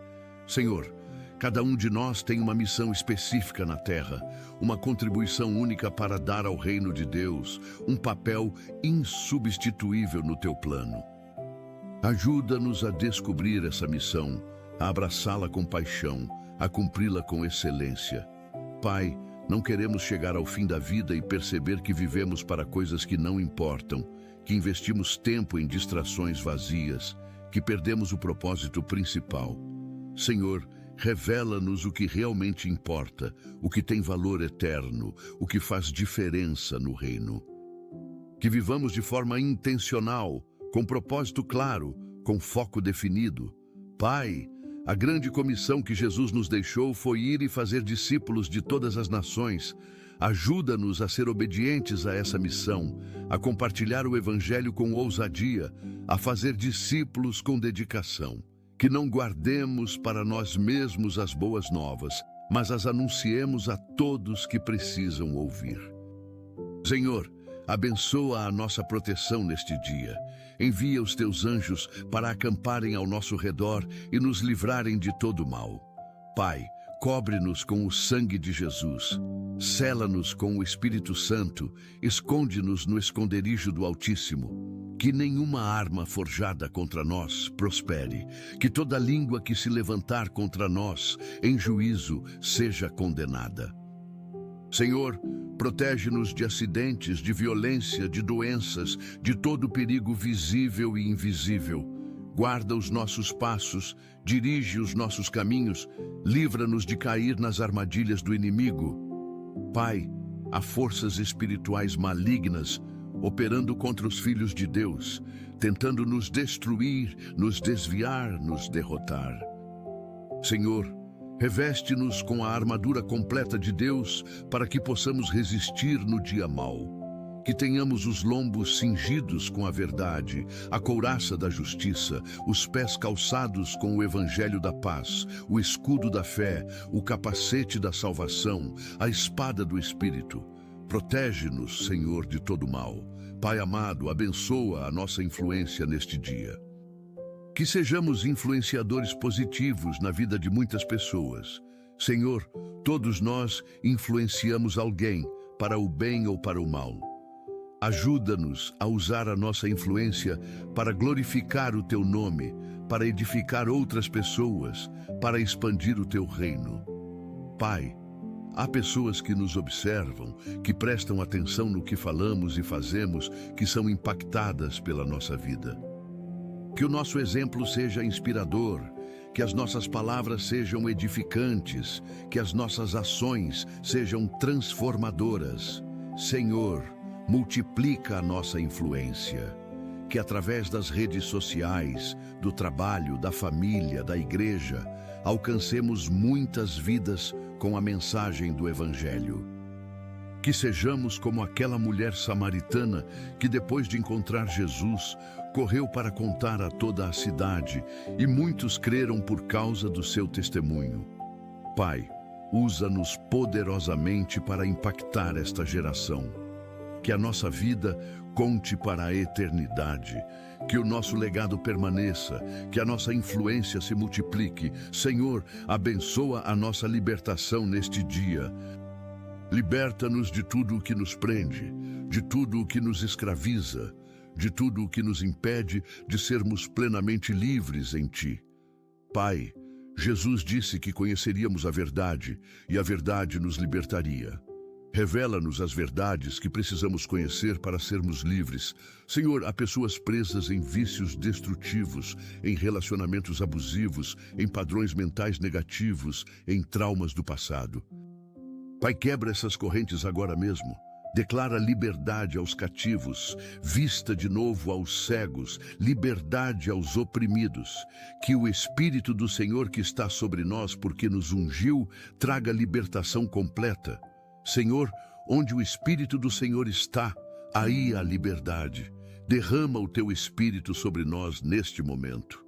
Senhor, cada um de nós tem uma missão específica na Terra, uma contribuição única para dar ao reino de Deus, um papel insubstituível no Teu plano. Ajuda-nos a descobrir essa missão, a abraçá-la com paixão, a cumpri-la com excelência. Pai, não queremos chegar ao fim da vida e perceber que vivemos para coisas que não importam, que investimos tempo em distrações vazias, que perdemos o propósito principal. Senhor, revela-nos o que realmente importa, o que tem valor eterno, o que faz diferença no reino. Que vivamos de forma intencional, com propósito claro, com foco definido. Pai, a grande comissão que Jesus nos deixou foi ir e fazer discípulos de todas as nações. Ajuda-nos a ser obedientes a essa missão, a compartilhar o Evangelho com ousadia, a fazer discípulos com dedicação. Que não guardemos para nós mesmos as boas novas, mas as anunciemos a todos que precisam ouvir. Senhor, abençoa a nossa proteção neste dia. Envia os Teus anjos para acamparem ao nosso redor e nos livrarem de todo mal. Pai, cobre-nos com o sangue de Jesus. Sela-nos com o Espírito Santo. Esconde-nos no esconderijo do Altíssimo. Que nenhuma arma forjada contra nós prospere. Que toda língua que se levantar contra nós em juízo seja condenada. Senhor, protege-nos de acidentes, de violência, de doenças, de todo perigo visível e invisível. Guarda os nossos passos, dirige os nossos caminhos, livra-nos de cair nas armadilhas do inimigo. Pai, há forças espirituais malignas operando contra os filhos de Deus, tentando nos destruir, nos desviar, nos derrotar. Senhor, reveste-nos com a armadura completa de Deus para que possamos resistir no dia mau. Que tenhamos os lombos cingidos com a verdade, a couraça da justiça, os pés calçados com o evangelho da paz, o escudo da fé, o capacete da salvação, a espada do Espírito. Protege-nos, Senhor, de todo mal. Pai amado, abençoa a nossa influência neste dia. Que sejamos influenciadores positivos na vida de muitas pessoas. Senhor, todos nós influenciamos alguém para o bem ou para o mal. Ajuda-nos a usar a nossa influência para glorificar o Teu nome, para edificar outras pessoas, para expandir o Teu reino. Pai, há pessoas que nos observam, que prestam atenção no que falamos e fazemos, que são impactadas pela nossa vida. Que o nosso exemplo seja inspirador, que as nossas palavras sejam edificantes, que as nossas ações sejam transformadoras. Senhor, multiplica a nossa influência. Que através das redes sociais, do trabalho, da família, da igreja, alcancemos muitas vidas com a mensagem do Evangelho. Que sejamos como aquela mulher samaritana que, depois de encontrar Jesus, correu para contar a toda a cidade e muitos creram por causa do seu testemunho. Pai, usa-nos poderosamente para impactar esta geração. Que a nossa vida conte para a eternidade, que o nosso legado permaneça, que a nossa influência se multiplique. Senhor, abençoa a nossa libertação neste dia. Liberta-nos de tudo o que nos prende, de tudo o que nos escraviza, de tudo o que nos impede de sermos plenamente livres em Ti. Pai, Jesus disse que conheceríamos a verdade e a verdade nos libertaria. Revela-nos as verdades que precisamos conhecer para sermos livres. Senhor, há pessoas presas em vícios destrutivos, em relacionamentos abusivos, em padrões mentais negativos, em traumas do passado. Pai, quebra essas correntes agora mesmo. Declara liberdade aos cativos, vista de novo aos cegos, liberdade aos oprimidos. Que o Espírito do Senhor que está sobre nós, porque nos ungiu, traga libertação completa. Senhor, onde o Espírito do Senhor está, aí há liberdade. Derrama o Teu Espírito sobre nós neste momento.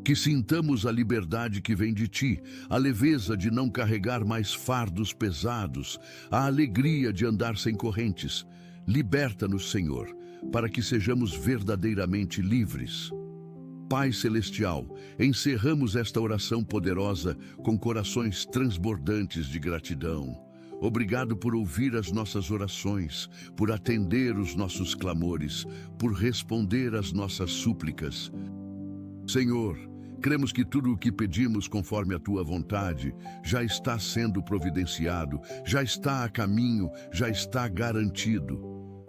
Que sintamos a liberdade que vem de ti, a leveza de não carregar mais fardos pesados, a alegria de andar sem correntes. Liberta-nos, Senhor, para que sejamos verdadeiramente livres. Pai Celestial, encerramos esta oração poderosa com corações transbordantes de gratidão. Obrigado por ouvir as nossas orações, por atender os nossos clamores, por responder às nossas súplicas. Senhor, cremos que tudo o que pedimos conforme a tua vontade já está sendo providenciado, já está a caminho, já está garantido.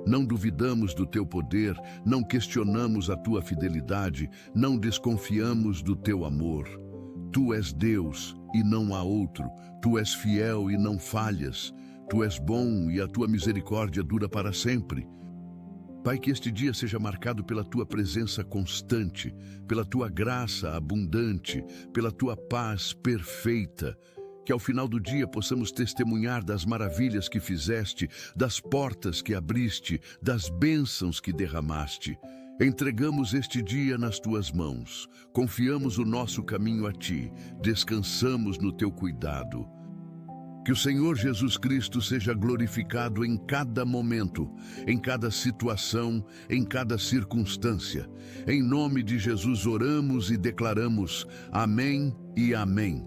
Não duvidamos do teu poder, não questionamos a tua fidelidade, não desconfiamos do teu amor. Tu és Deus e não há outro, tu és fiel e não falhas, tu és bom e a tua misericórdia dura para sempre. Pai, que este dia seja marcado pela tua presença constante, pela tua graça abundante, pela tua paz perfeita. Que ao final do dia possamos testemunhar das maravilhas que fizeste, das portas que abriste, das bênçãos que derramaste. Entregamos este dia nas tuas mãos, confiamos o nosso caminho a ti, descansamos no teu cuidado. Que o Senhor Jesus Cristo seja glorificado em cada momento, em cada situação, em cada circunstância. Em nome de Jesus oramos e declaramos amém e amém.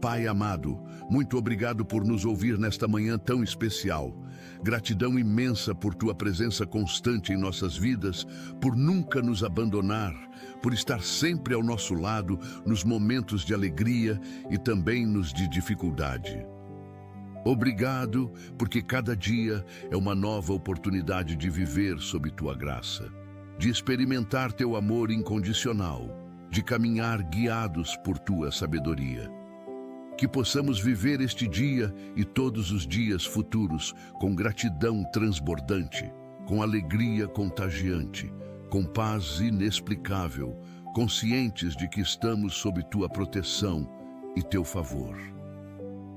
Pai amado, muito obrigado por nos ouvir nesta manhã tão especial. Gratidão imensa por tua presença constante em nossas vidas, por nunca nos abandonar, por estar sempre ao nosso lado nos momentos de alegria e também nos de dificuldade. Obrigado, porque cada dia é uma nova oportunidade de viver sob tua graça, de experimentar teu amor incondicional, de caminhar guiados por tua sabedoria. Que possamos viver este dia e todos os dias futuros com gratidão transbordante, com alegria contagiante, com paz inexplicável, conscientes de que estamos sob tua proteção e teu favor.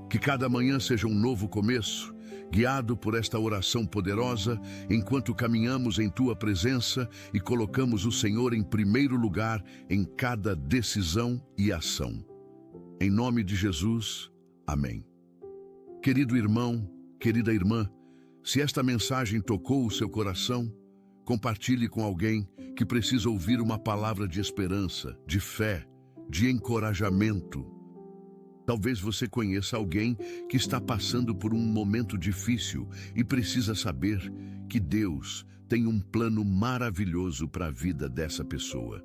Que cada manhã seja um novo começo, guiado por esta oração poderosa, enquanto caminhamos em tua presença e colocamos o Senhor em primeiro lugar em cada decisão e ação. Em nome de Jesus, amém. Querido irmão, querida irmã, se esta mensagem tocou o seu coração, compartilhe com alguém que precisa ouvir uma palavra de esperança, de fé, de encorajamento. Talvez você conheça alguém que está passando por um momento difícil e precisa saber que Deus tem um plano maravilhoso para a vida dessa pessoa.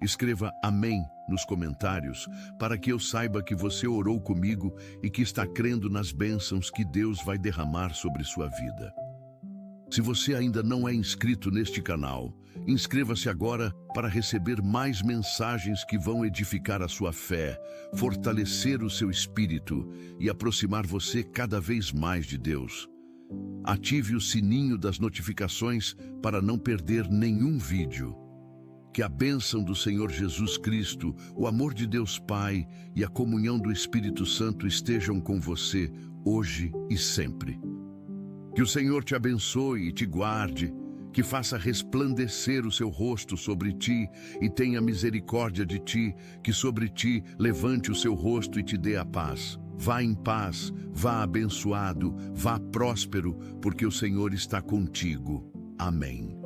Escreva amém nos comentários para que eu saiba que você orou comigo e que está crendo nas bênçãos que Deus vai derramar sobre sua vida. Se você ainda não é inscrito neste canal, inscreva-se agora para receber mais mensagens que vão edificar a sua fé, fortalecer o seu espírito e aproximar você cada vez mais de Deus. Ative o sininho das notificações para não perder nenhum vídeo. Que a bênção do Senhor Jesus Cristo, o amor de Deus Pai e a comunhão do Espírito Santo estejam com você hoje e sempre. Que o Senhor te abençoe e te guarde, que faça resplandecer o seu rosto sobre ti e tenha misericórdia de ti, que sobre ti levante o seu rosto e te dê a paz. Vá em paz, vá abençoado, vá próspero, porque o Senhor está contigo. Amém.